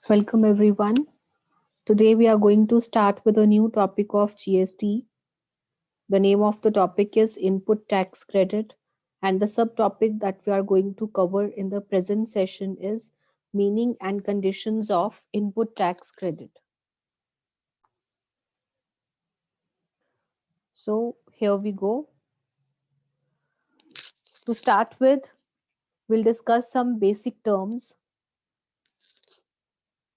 Welcome everyone. Today we are going to start with a new topic of GST. The name of the topic is Input Tax Credit, and the subtopic that we are going to cover in the present session is Meaning and Conditions of Input Tax Credit. So here we go. To start with, we'll discuss some basic terms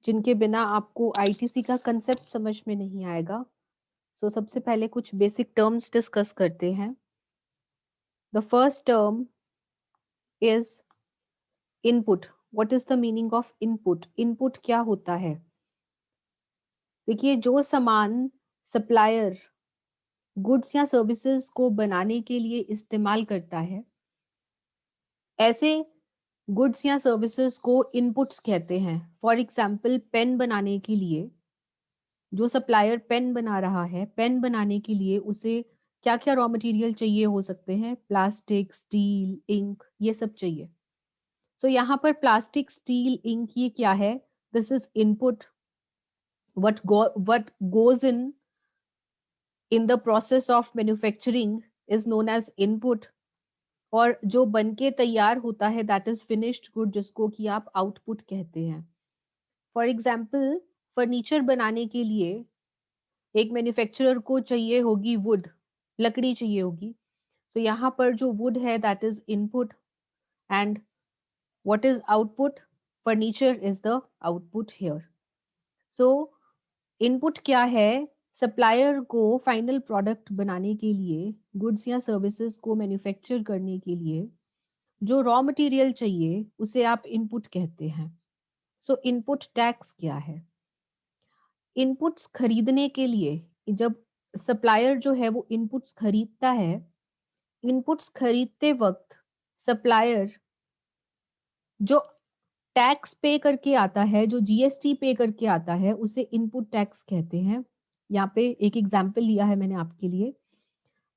जिनके बिना आपको ITC का concept समझ में नहीं आएगा. So सबसे पहले कुछ बेसिक टर्म्स डिस्कस करते हैं. The first term is input. What is the meaning of input? Input क्या होता है? देखिए, जो सामान सप्लायर गुड्स या सर्विसेज को बनाने के लिए इस्तेमाल करता है, ऐसे गुड्स या सर्विसेज को इनपुट्स कहते हैं. फॉर एग्जाम्पल, पेन बनाने के लिए जो सप्लायर पेन बना रहा है, पेन बनाने के लिए उसे क्या क्या रॉ मटेरियल चाहिए हो सकते हैं? प्लास्टिक, स्टील, इंक, ये सब चाहिए. सो यहाँ पर प्लास्टिक, स्टील, इंक ये क्या है? This is input. What goes in the process of manufacturing is known as input. और जो बनके तैयार होता है that is finished good, जिसको कि आप आउटपुट कहते हैं. फॉर एग्जाम्पल, फर्नीचर बनाने के लिए एक मैन्युफैक्चरर को चाहिए होगी वुड, लकड़ी चाहिए होगी. सो यहाँ पर जो वुड है that is input, and what is output? Furniture is the output here. So input क्या है? सप्लायर को फाइनल प्रोडक्ट बनाने के लिए, गुड्स या सर्विसेज को मैन्युफैक्चर करने के लिए जो रॉ मटेरियल चाहिए उसे आप इनपुट कहते हैं. सो इनपुट टैक्स क्या है? इनपुट्स खरीदने के लिए, जब सप्लायर जो है वो इनपुट्स खरीदता है, इनपुट्स खरीदते वक्त सप्लायर जो टैक्स पे करके आता है, जो जीएसटी पे करके आता है, उसे इनपुट टैक्स कहते हैं. यहाँ पे एक एग्जाम्पल लिया है मैंने आपके लिए.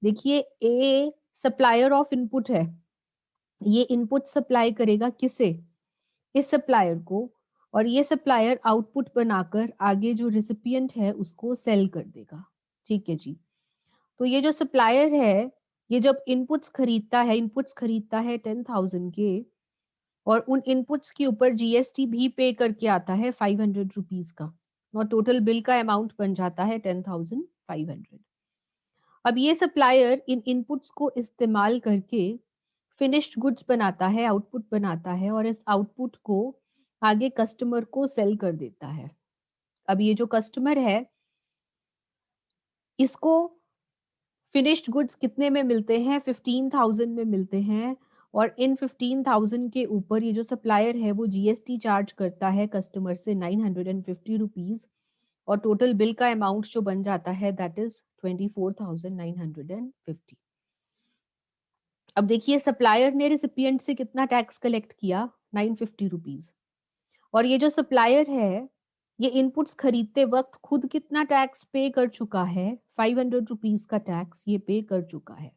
देखिए, ए सप्लायर ऑफ इनपुट है. ये इनपुट सप्लाई करेगा किसे? इस सप्लायर को. और ये सप्लायर आउटपुट बनाकर आगे जो रिसिपिएंट है उसको सेल कर देगा. ठीक है जी. तो ये जो सप्लायर है, ये जब इनपुट्स खरीदता है 10,000 के, और उन इनपुट्स के ऊपर जीएसटी भी पे करके आता है 500 रुपीज का, और टोटल बिल का अमाउंट बन जाता है 10,500. अब ये सप्लायर इन इनपुट्स को इस्तेमाल करके फिनिश्ड गुड्स बनाता है, आउटपुट बनाता है, और इस आउटपुट को आगे कस्टमर को सेल कर देता है. अब ये जो कस्टमर है, इसको फिनिश्ड गुड्स कितने में मिलते हैं? 15,000 में मिलते हैं. और इन 15,000 के ऊपर ये जो सप्लायर है वो जीएसटी चार्ज करता है कस्टमर से 950 रुपीज, और टोटल बिल का अमाउंट जो बन जाता है दैट इज 24,950. अब देखिए, सप्लायर ने रिसिपिएंट से कितना टैक्स कलेक्ट किया? 950 रुपीज. और ये जो सप्लायर है, ये इनपुट्स खरीदते वक्त खुद कितना टैक्स पे कर चुका है? 500 रुपीज का टैक्स ये पे कर चुका है.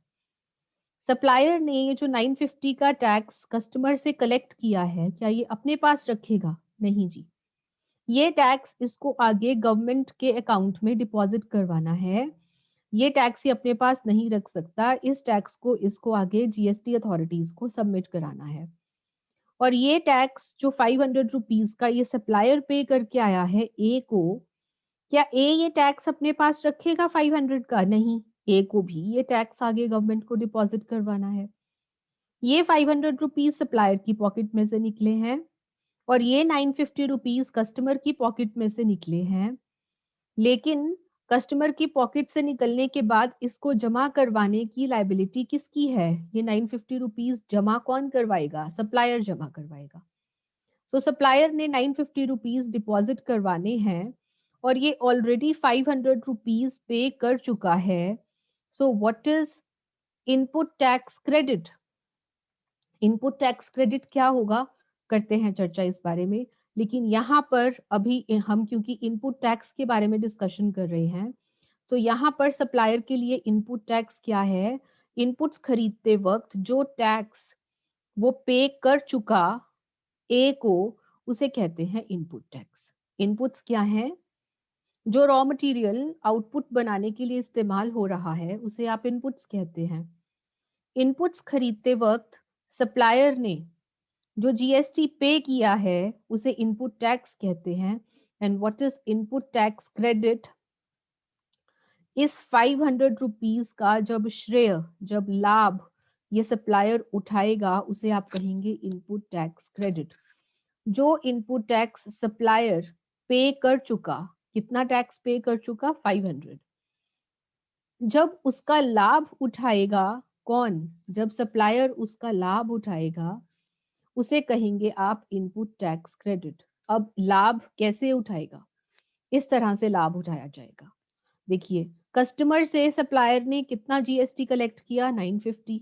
सप्लायर ने ये जो 950 का टैक्स कस्टमर से कलेक्ट किया है, क्या ये अपने पास रखेगा? नहीं जी. ये टैक्स इसको आगे गवर्नमेंट के अकाउंट में डिपॉजिट करवाना है. ये टैक्स ये अपने पास नहीं रख सकता. इस टैक्स को इसको आगे जीएसटी अथॉरिटीज को सबमिट कराना है. और ये टैक्स जो 500 रुपीज का ये सप्लायर पे करके आया है ए को, क्या ए ये टैक्स अपने पास रखेगा 500 का? नहीं. ए को भी ये टैक्स आगे गवर्नमेंट को डिपॉजिट करवाना है. ये 500 रुपीज सप्लायर की पॉकेट में से निकले हैं, और ये 950 रुपीज कस्टमर की पॉकेट में से निकले हैं. लेकिन कस्टमर की पॉकेट से निकलने के बाद इसको जमा करवाने की लायबिलिटी किसकी है? ये 950 रुपीज जमा कौन करवाएगा? सप्लायर जमा करवाएगा. सो सप्लायर ने 950 रुपीज डिपॉजिट करवाने हैं, और ये ऑलरेडी 500 रुपीज पे कर चुका है. So what is input tax credit? Input tax credit क्या होगा? करते हैं चर्चा इस बारे में. लेकिन यहाँ पर अभी हम क्योंकि इनपुट टैक्स के बारे में डिस्कशन कर रहे हैं, तो यहाँ पर सप्लायर के लिए इनपुट टैक्स क्या है? इनपुट्स खरीदते वक्त जो टैक्स वो पे कर चुका ए को, उसे कहते हैं इनपुट टैक्स. इनपुट्स क्या हैं? जो रॉ मटेरियल आउटपुट बनाने के लिए इस्तेमाल हो रहा है उसे आप इनपुट्स कहते हैं। इनपुट्स खरीदते वक्त सप्लायर ने जो जीएसटी पे किया है उसे इनपुट टैक्स कहते हैं। And what is input tax credit? इस 500 रुपीज का जब श्रेय, जब लाभ ये सप्लायर उठाएगा उसे आप कहेंगे इनपुट टैक्स क्रेडिट। जो इनपुट टैक्स सप्लायर पे कर चुका, कितना टैक्स पे कर चुका? 500। जब उसका लाभ उठाएगा कौन? जब सप्लायर उसका लाभ उठाएगा उसे कहेंगे आप इनपुट टैक्स क्रेडिट। अब लाभ कैसे उठाएगा? इस तरह से लाभ उठाया जाएगा। देखिए, कस्टमर से सप्लायर ने कितना जीएसटी कलेक्ट किया? 950।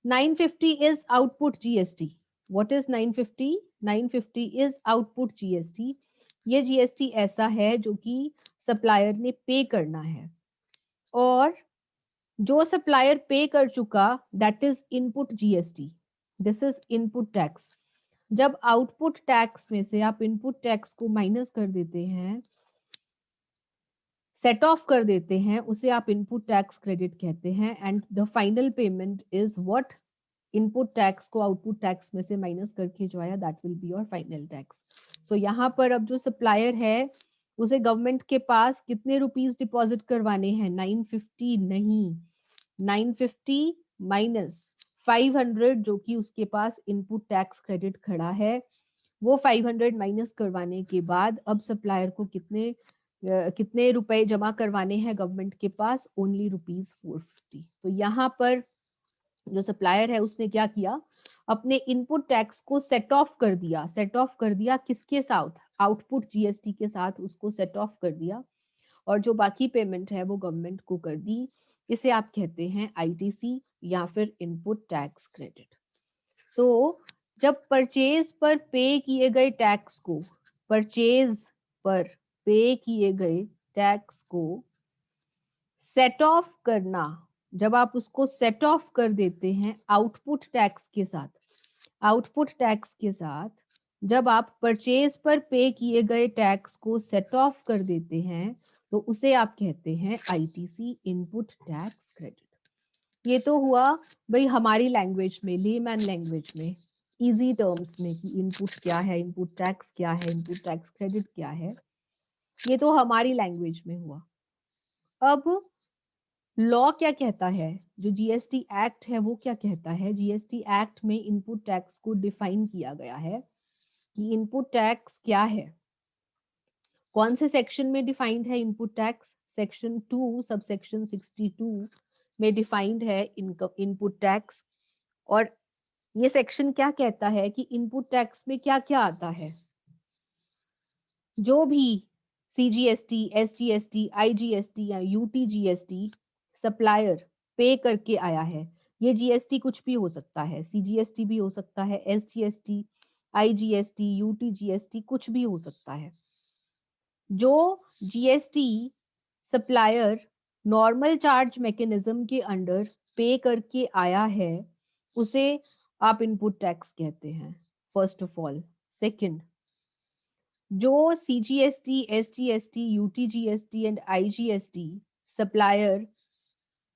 950 is output GST. What is 950? 950 is output GST. ये जीएसटी ऐसा है जो कि सप्लायर ने पे करना है, और जो सप्लायर पे कर चुका that is input GST. This is input tax. जब आउटपुट टैक्स में से आप इनपुट टैक्स को माइनस कर देते हैं, सेट ऑफ कर देते हैं, उसे आप इनपुट टैक्स क्रेडिट कहते हैं। And the final payment is what? Input tax को आउटपुट टैक्स में से माइनस करके जो आया that will be your final tax. So यहाँ पर अब जो सप्लायर है उसे गवर्नमेंट के पास कितने रुपीस डिपॉजिट करवाने हैं? 950 नहीं, 950 माइनस 500 जो कि उसके पास इनपुट टैक्स क्रेडिट खड़ा है, वो 500 माइनस करवाने के बाद अब सप्लायर को कितने रुपए जमा करवाने हैं गवर्नमेंट के पास? Only rupees 450। तो यहाँ पर जो सप्लायर है उसने क्या किया? अपने इनपुट टैक्स को सेट ऑफ कर दिया। सेट ऑफ कर दिया किसके साथ? आउटपुट जीएसटी के साथ उसको सेट ऑफ कर दिया, और जो बाकी पेमेंट है वो गवर्नमेंट को कर दी। इसे आप कहते हैं आईटीसी या फिर इनपुट टैक्स क्रेडिट। सो जब परचेज पर पे किए गए टैक्स को, परचेज पर पे किए गए टैक्स को सेट ऑफ करना, जब आप उसको सेट ऑफ कर देते हैं आउटपुट टैक्स के साथ, आउटपुट टैक्स के साथ जब आप परचेज पर पे किए गए टैक्स को सेट ऑफ कर देते हैं तो उसे आप कहते हैं आईटीसी, इनपुट टैक्स क्रेडिट। ये तो हुआ भाई हमारी लैंग्वेज में, लेमैन लैंग्वेज में, इजी टर्म्स में कि इनपुट क्या है, इनपुट टैक्स क्या है, इनपुट टैक्स क्रेडिट क्या है। ये तो हमारी लैंग्वेज में हुआ। अब लॉ क्या कहता है? जो जीएसटी एक्ट है वो क्या कहता है? जीएसटी एक्ट में इनपुट टैक्स को डिफाइन किया गया है कि इनपुट टैक्स क्या है। कौन से सेक्शन में डिफाइंड है इनपुट टैक्स? सेक्शन 2 सबसेक्शन 62 में डिफाइंड है इनपुट टैक्स। और ये सेक्शन क्या कहता है कि इनपुट टैक्स में क्या क्या आता है? जो भी सीजीएसटी, एसजीएसटी, आईजीएसटी या यूटीजीएसटी सप्लायर पे करके आया है, ये जीएसटी कुछ भी हो सकता है, सीजीएसटी भी हो सकता है, एसजीएसटी, आईजीएसटी, यूटीजीएसटी कुछ भी हो सकता है। जो GST supplier normal charge mechanism के अंडर पे करके आया है उसे आप इनपुट टैक्स कहते हैं, फर्स्ट ऑफ ऑल। सेकंड, जो CGST, SGST, UTGST and IGST supplier,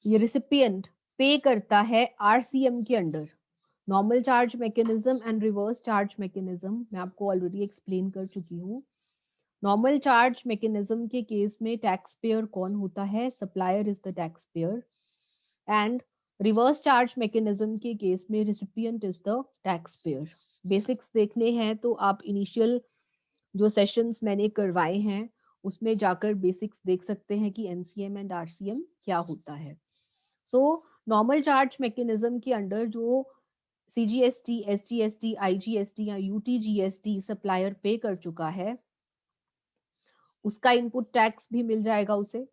ये रिसिपिएंट पे करता है आरसीएम के under, normal charge mechanism and reverse charge mechanism, मैं आपको ऑलरेडी एक्सप्लेन कर चुकी हूँ। नॉर्मल चार्ज मैकेनिज्म के केस में टैक्स पेयर कौन होता है? Supplier is the tax payer. And reverse charge mechanism के केस में recipient is the tax payer. Basics देखने हैं तो आप इनिशियल जो सेशंस मैंने करवाए हैं उसमें जाकर बेसिक्स देख सकते हैं कि एनसीएम एंड आरसीएम क्या होता है। सो नॉर्मल चार्ज मैकेनिज्म के अंडर जो सीजीएसटी, एसजीएसटी, आईजीएसटी या यूटीजीएसटी सप्लायर पे कर चुका है उसका इनपुट टैक्स भी मिल जाएगा उसे।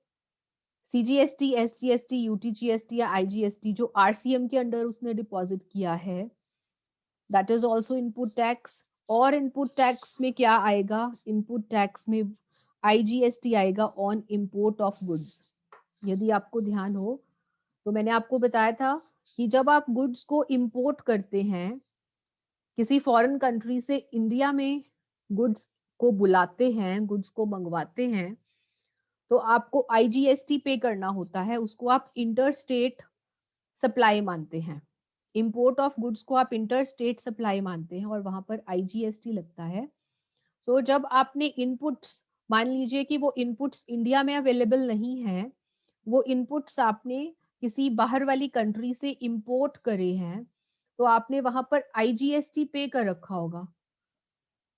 सीजीएसटी, एसजीएसटी, यूटीजीएसटी या आईजीएसटी जो आरसीएम के अंडर उसने डिपॉजिट किया है that is also input tax. और इनपुट टैक्स में क्या आएगा? इनपुट टैक्स में आईजीएसटी आएगा ऑन इंपोर्ट ऑफ गुड्स। यदि आपको ध्यान हो तो मैंने आपको बताया था कि जब आप गुड्स को इंपोर्ट करते हैं किसी फॉरेन कंट्री से इंडिया में गुड्स को बुलाते हैं, गुड्स को मंगवाते हैं, तो आपको आईजीएसटी पे करना होता है, उसको आप इंटर स्टेट सप्लाई मानते हैं। इंपोर्ट ऑफ गुड्स को आप इंटर स्टेट सप्लाई मानते हैं और वहां पर आईजीएसटी लगता है। सो जब आपने इनपुट्स, मान लीजिए कि वो इनपुट्स इंडिया में अवेलेबल नहीं है, वो इनपुट्स आपने किसी बाहर वाली कंट्री से इंपोर्ट करे हैं, तो आपने वहां पर आईजीएसटी पे कर रखा होगा।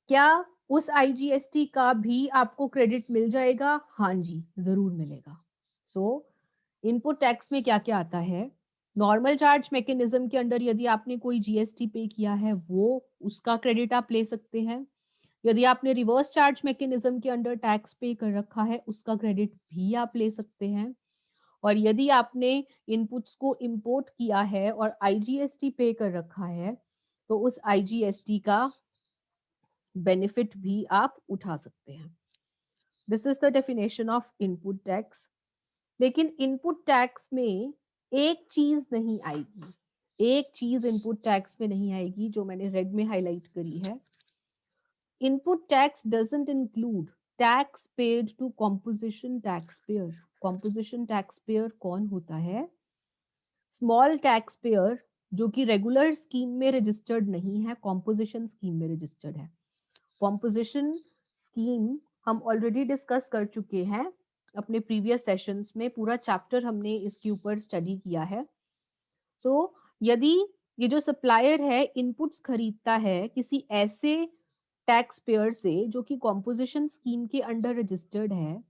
क्या उस आईजीएसटी का भी आपको क्रेडिट मिल जाएगा? हाँ जी, जरूर मिलेगा। सो इनपुट टैक्स में क्या क्या आता है? नॉर्मल चार्ज मैकेनिज्म के अंडर यदि आपने कोई जीएसटी पे किया है, वो उसका क्रेडिट आप ले सकते हैं। यदि आपने रिवर्स चार्ज मैकेनिज्म के अंडर टैक्स पे कर रखा है, उसका क्रेडिट भी आप ले सकते हैं। और यदि आपने इनपुट्स को इंपोर्ट किया है और आईजीएसटी पे कर रखा है, तो उस आईजीएसटी का बेनिफिट भी आप उठा सकते हैं। This is the definition of input tax. लेकिन इनपुट टैक्स में एक चीज नहीं आएगी, एक चीज इनपुट टैक्स में नहीं आएगी जो मैंने रेड में हाईलाइट करी है। Input tax doesn't include tax paid to composition tax payer. Composition tax payer कौन होता है? स्मॉल टैक्स पेयर जो कि रेगुलर स्कीम में रजिस्टर्ड नहीं है, कॉम्पोजिशन स्कीम में रजिस्टर्ड है। कॉम्पोजिशन स्कीम हम ऑलरेडी डिस्कस कर चुके हैं अपने प्रीवियस सेशंस में, पूरा चैप्टर हमने इसके ऊपर स्टडी किया है। सो यदि ये जो सप्लायर है इनपुट्स खरीदता है किसी ऐसे टैक्स पेयर से जो कि कॉम्पोजिशन स्कीम के अंडर रजिस्टर्ड है,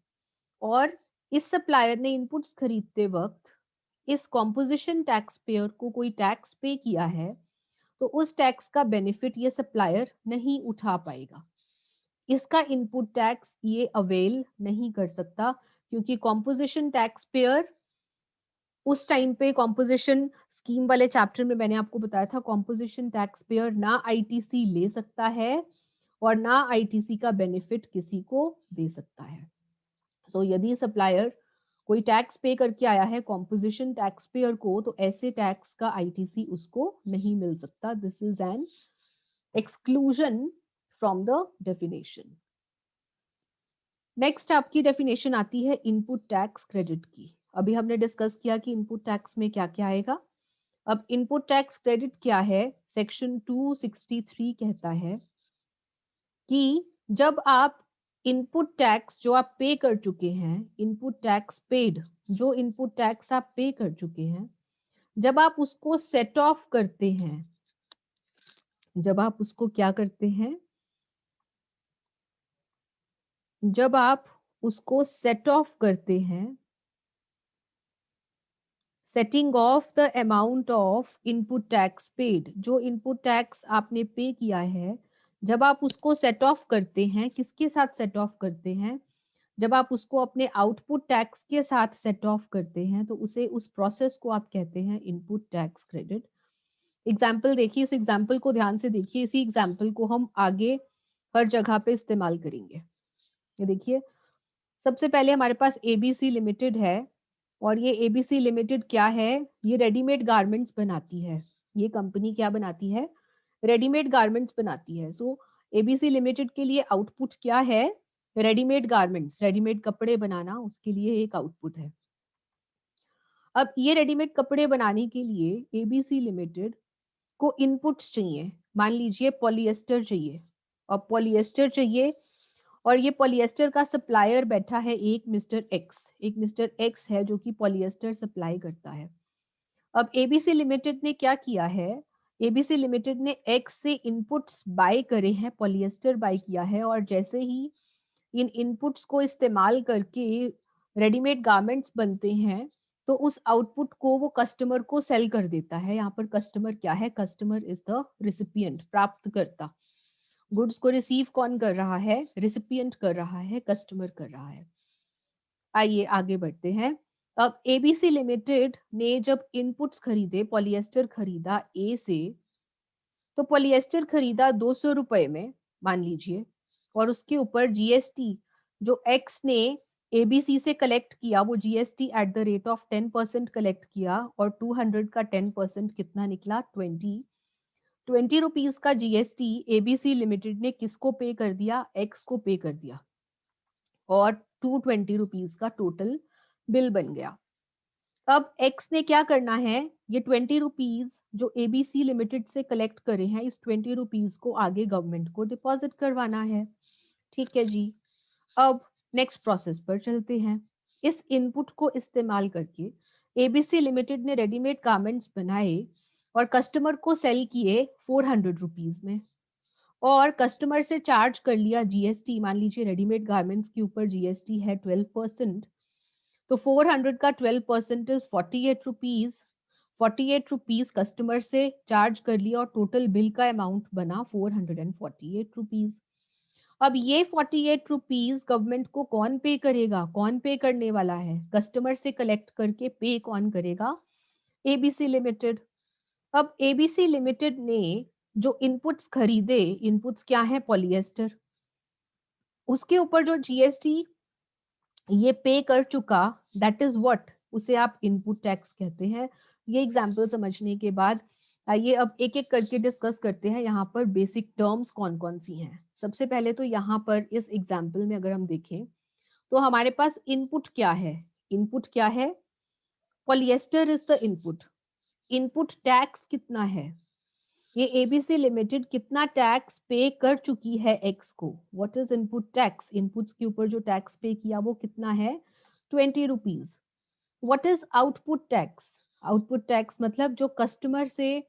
और इस सप्लायर ने इनपुट्स खरीदते वक्त इस कॉम्पोजिशन टैक्स पेयर को कोई टैक्स पे किया है, तो उस टैक्स का बेनिफिट ये सप्लायर नहीं उठा पाएगा। इसका इनपुट टैक्स ये अवेल नहीं कर सकता, क्योंकि कॉम्पोजिशन टैक्स पेयर उस टाइम पे, कॉम्पोजिशन स्कीम वाले चैप्टर में मैंने आपको बताया था, कॉम्पोजिशन टैक्स पेयर ना आईटीसी ले सकता है और ना आईटीसी का बेनिफिट किसी को दे सकता है। सो यदि सप्लायर कोई टैक्स पे करके आया है कॉम्पोजिशन टैक्स पेयर को, तो ऐसे टैक्स का आईटीसी उसको नहीं मिल सकता। This is an exclusion from the definition. Next आपकी डेफिनेशन आती है इनपुट टैक्स क्रेडिट की। अभी हमने डिस्कस किया कि इनपुट टैक्स में क्या क्या आएगा। अब इनपुट टैक्स क्रेडिट क्या है? सेक्शन 263 कहता है कि जब आप इनपुट टैक्स जो आप पे कर चुके हैं, इनपुट टैक्स पेड, जो इनपुट टैक्स आप पे कर चुके हैं, जब आप उसको सेट ऑफ करते हैं, जब आप उसको क्या करते हैं, जब आप उसको सेट ऑफ करते हैं, setting of the amount of input tax paid, जो इनपुट टैक्स आपने पे किया है, जब आप उसको सेट ऑफ करते हैं, किसके साथ सेट ऑफ करते हैं? जब आप उसको अपने आउटपुट टैक्स के साथ सेट ऑफ करते हैं, तो उसे, उस प्रोसेस को आप कहते हैं इनपुट टैक्स क्रेडिट। एग्जाम्पल देखिए, इस एग्जाम्पल को ध्यान से देखिए, इसी एग्जाम्पल को हम आगे हर जगह पे इस्तेमाल करेंगे। ये देखिए, सबसे पहले हमारे पास एबीसी लिमिटेड है, और ये एबीसी लिमिटेड क्या है? ये रेडीमेड गारमेंट्स बनाती है। ये कंपनी क्या बनाती है? रेडीमेड गारमेंट्स बनाती है। सो एबीसी लिमिटेड के लिए आउटपुट क्या है? रेडीमेड गारमेंट्स, रेडीमेड कपड़े बनाना, उसके लिए एक आउटपुट है। अब ये रेडीमेड कपड़े बनाने के लिए एबीसी लिमिटेड को इनपुट्स चाहिए। मान लीजिए पॉलिएस्टर चाहिए, और पॉलिएस्टर चाहिए, और ये पॉलिएस्टर का सप्लायर बैठा है एक मिस्टर एक्स, एक मिस्टर एक्स है जो कि पॉलिएस्टर सप्लाई करता है। अब एबीसी लिमिटेड ने क्या किया है? एबीसी लिमिटेड ने एक्स से इनपुट्स बाय करे हैं, पॉलिएस्टर बाय किया है, और जैसे ही इन इनपुट्स को इस्तेमाल करके रेडीमेड गारमेंट्स बनते हैं, तो उस आउटपुट को वो कस्टमर को सेल कर देता है। यहाँ पर कस्टमर क्या है? कस्टमर इज द रिसिपिएंट, प्राप्तकर्ता। गुड्स को रिसीव कौन कर रहा है? रिसिपिएंट कर रहा है, कस्टमर कर रहा है। आइए आगे बढ़ते हैं। अब एबीसी लिमिटेड ने जब इनपुट्स खरीदे, पॉलिएस्टर खरीदा ए से, तो पॉलिएस्टर खरीदा 200 रुपए में मान लीजिए, और उसके ऊपर जीएसटी जो एक्स ने एबीसी से कलेक्ट किया, वो GST at the rate of 10% collect किया, और 200 का 10% कितना निकला? 20। ₹20 का जीएसटी एबीसी लिमिटेड ने किसको पे कर दिया? एक्स को पे कर दिया और ₹220 का टोटल बिल बन गया। अब एक्स ने क्या करना है, ये ₹20 जो एबीसी लिमिटेड से कलेक्ट करे हैं, इस ₹20 को आगे गवर्नमेंट को डिपॉजिट करवाना है। ठीक है जी। अब नेक्स्ट प्रोसेस पर चलते हैं। इस इनपुट को इस्तेमाल करके एबीसी लिमिटेड ने रेडीमेड गारमेंट्स बनाए और कस्टमर को सेल किए ₹400 में, और कस्टमर से चार्ज कर लिया जीएसटी। मान लीजिए रेडीमेड गारमेंट्स के ऊपर जीएसटी है 12%, तो 400 का 12% इज 48 रुपीज। 48 रुपीज कस्टमर से चार्ज कर लिया और टोटल बिल का अमाउंट बना 448 रुपीज। अब ये 48 रुपीज गवर्नमेंट को कौन पे करेगा? कौन पे करने वाला है? कस्टमर से कलेक्ट करके पे कौन करेगा? ABC limited. अब एबीसी लिमिटेड ने जो इनपुट्स खरीदे, इनपुट्स क्या है? पॉलिएस्टर, उसके ऊपर जो जीएसटी ये पे कर चुका, दैट इज व्हाट, उसे आप इनपुट टैक्स कहते हैं। ये एग्जांपल समझने के बाद आइए अब एक एक करके डिस्कस करते हैं यहाँ पर बेसिक टर्म्स कौन कौन सी हैं। सबसे पहले तो यहाँ पर इस एग्जांपल में अगर हम देखें तो हमारे पास इनपुट क्या है? इनपुट क्या है? Polyester is the input. Input tax कितना है? ये एबीसी लिमिटेड कितना टैक्स पे कर चुकी है एक्स को? What is input tax? Inputs के ऊपर जो टैक्स पे किया वो कितना है? ₹20। What is output tax? Output tax मतलब जो कस्टमर से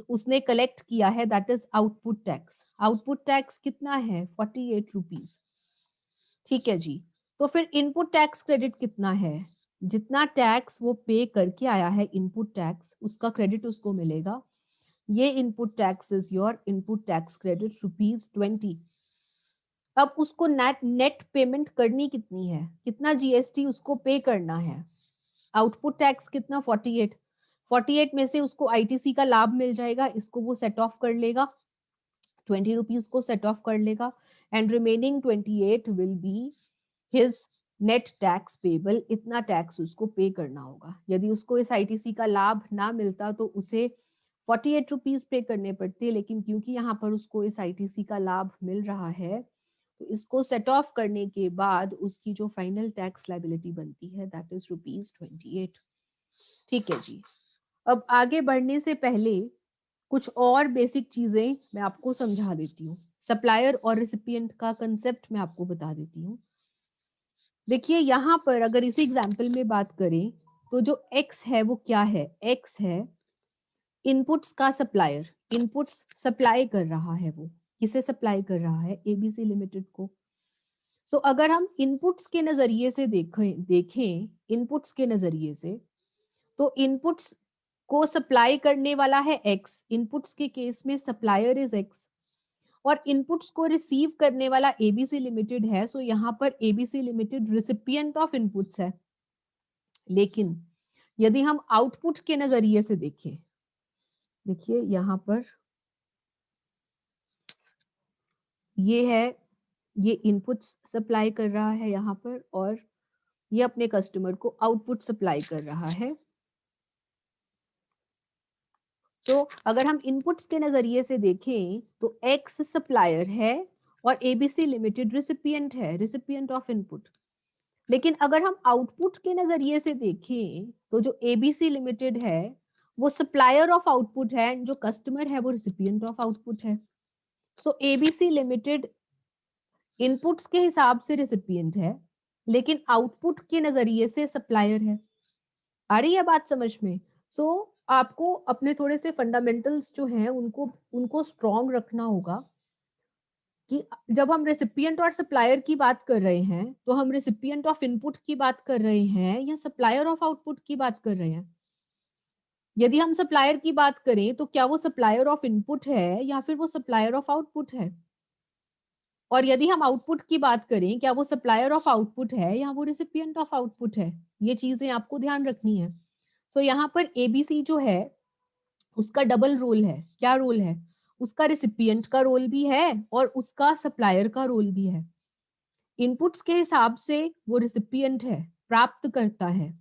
उसने कलेक्ट किया है, that is output tax. Output tax कितना है? ₹48। ठीक है जी। तो फिर इनपुट टैक्स क्रेडिट कितना है? जितना टैक्स वो पे करके आया है इनपुट टैक्स, उसका क्रेडिट उसको मिलेगा। ये input tax is your input tax credit ₹20। अब उसको नेट पेमेंट करनी कितनी है? कितना जीएसटी उसको पे करना है? आउटपुट टैक्स कितना? 48। 48 में से उसको आईटीसी का लाभ मिल जाएगा, इसको वो सेट ऑफ कर लेगा, ₹20 को सेट ऑफ कर लेगा, and remaining 28 will be his net tax payable. इतना टैक्स उसको पे करना होगा। यदि उसको इस आईटीसी का लाभ ना मिलता तो उसे ₹48 पे करने पड़ते, लेकिन क्योंकि यहाँ पर उसको इस आईटीसी का लाभ मिल रहा है तो इसको सेट ऑफ करने के बाद उसकी जो फाइनल टैक्स लायबिलिटी बनती है दैट इज ₹28। ठीक है जी। अब आगे बढ़ने से पहले कुछ और बेसिक चीजें मैं आपको समझा देती हूँ। सप्लायर और रिसिपिएंट का कंसेप्ट मैं आपको बता देती हूँ। देखिए यहाँ पर अगर इसी एग्जाम्पल में बात करें तो जो एक्स है वो क्या है? एक्स है इनपुट्स का सप्लायर। इनपुट्स सप्लाई कर रहा है, वो किसे सप्लाई कर रहा है? एबीसी लिमिटेड को। सो अगर हम इनपुट्स के नजरिए से देखें इनपुट्स के नजरिए से, तो इनपुट्स को सप्लाई करने वाला है एक्स। इनपुट्स के केस में सप्लायर इज एक्स, और इनपुट्स को रिसीव करने वाला एबीसी लिमिटेड है। सो यहाँ पर ABC limited recipient of inputs है। लेकिन यदि हम आउटपुट के नजरिए से देखें, देखिए यहाँ पर ये है, ये इनपुट्स सप्लाई कर रहा है यहाँ पर, और ये अपने कस्टमर को आउटपुट सप्लाई कर रहा है। तो अगर हम इनपुट्स के नजरिए से देखें तो एक्स सप्लायर है और एबीसी लिमिटेड रिसिपिएंट है, रिसिपिएंट ऑफ इनपुट। लेकिन अगर हम आउटपुट के नजरिए से देखें तो जो एबीसी लिमिटेड है वो सप्लायर ऑफ आउटपुट है, जो कस्टमर है वो रिसिपिएंट ऑफ आउटपुट है। सो एबीसी लिमिटेड इनपुट्स के हिसाब से रिसिपिएंट है, लेकिन आउटपुट के नजरिए से सप्लायर है। आ रही है बात समझ में? सो आपको अपने थोड़े से फंडामेंटल्स जो हैं उनको उनको स्ट्रॉन्ग रखना होगा कि जब हम रेसिपिएंट और सप्लायर की बात कर रहे हैं तो हम रेसिपिएंट ऑफ इनपुट की बात कर रहे हैं या सप्लायर ऑफ आउटपुट की बात कर रहे हैं। यदि हम सप्लायर की बात करें तो क्या वो सप्लायर ऑफ इनपुट है या फिर वो सप्लायर ऑफ आउटपुट है? और यदि हम आउटपुट की बात करें, क्या वो सप्लायर ऑफ आउटपुट है या वो रिसिपिएंट ऑफ आउटपुट है? ये चीजें आपको ध्यान रखनी है। सो यहाँ पर एबीसी जो है उसका डबल रोल है। क्या रोल है? उसका रिसिपिएंट का रोल भी है और उसका सप्लायर का रोल भी है। इनपुट्स के हिसाब से वो रिसिपिएंट है, प्राप्त करता है,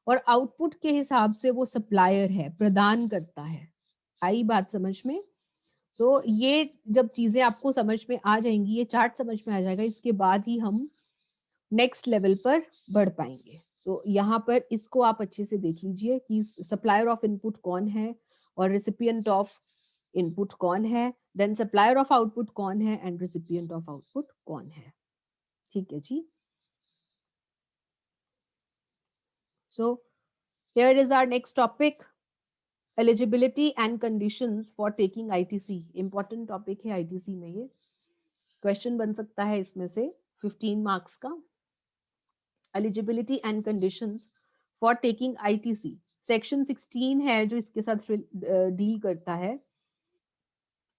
और आउटपुट के हिसाब से वो सप्लायर है, प्रदान करता है। आई बात समझ में? सो ये जब चीजें आपको समझ में आ जाएंगी, ये चार्ट समझ में आ जाएगा, इसके बाद ही हम नेक्स्ट लेवल पर बढ़ पाएंगे। सो यहाँ पर इसको आप अच्छे से देख लीजिए कि सप्लायर ऑफ इनपुट कौन है और रिसिपिएंट ऑफ इनपुट कौन है, देन सप्लायर ऑफ आउटपुट कौन है एंड रिसिपिएंट ऑफ आउटपुट कौन है। ठीक है जी। So here is our next topic, eligibility and conditions for taking ITC. Important topic है आईटीसी में, ये क्वेश्चन बन सकता है इसमें से 15 मार्क्स का। Eligibility and conditions for taking ITC, section 16 है जो इसके साथ डील करता है,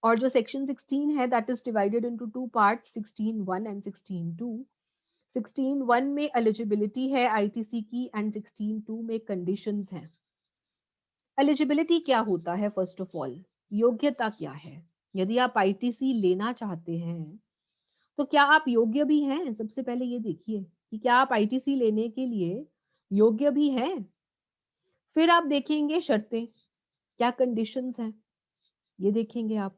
और जो सेक्शन 16 है that is divided into two parts, 16(1) and 16(2). 16(1) में एलिजिबिलिटी है आईटीसी की एंड 16(2) में कंडीशंस हैं। एलिजिबिलिटी क्या होता है? फर्स्ट ऑफ ऑल, योग्यता क्या है? यदि आप आईटीसी लेना चाहते हैं तो क्या आप योग्य भी हैं? सबसे पहले ये देखिए कि क्या आप आईटीसी लेने के लिए योग्य भी हैं। फिर आप देखेंगे शर्तें, क्या कंडीशंस हैं, ये देखेंगे आप।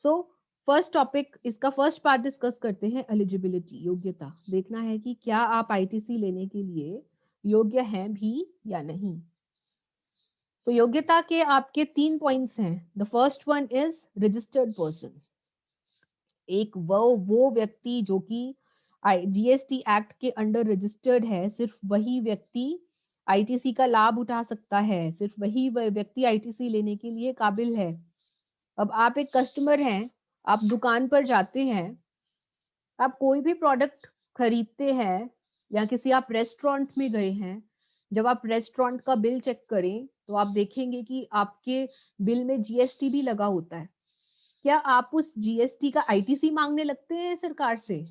सो फर्स्ट टॉपिक, इसका फर्स्ट पार्ट डिस्कस करते हैं, एलिजिबिलिटी, योग्यता। देखना है कि क्या आप आईटीसी लेने के लिए योग्य हैं भी या नहीं। तो योग्यता के आपके 3 पॉइंट्स हैं। The first one is registered person. एक वो व्यक्ति जो कि जीएसटी एक्ट के अंडर रजिस्टर्ड है, सिर्फ वही व्यक्ति आईटीसी का लाभ उठा सकता है, सिर्फ वही व्यक्ति आईटीसी लेने के लिए काबिल है। अब आप एक कस्टमर हैं, आप दुकान पर जाते हैं, आप कोई भी प्रोडक्ट खरीदते हैं या किसी आप रेस्टोरेंट में गए हैं, जब आप रेस्टोरेंट का बिल चेक करें तो आप देखेंगे कि आपके बिल में जीएसटी भी लगा होता है। क्या आप उस जीएसटी का आईटीसी मांगने लगते हैं सरकार से?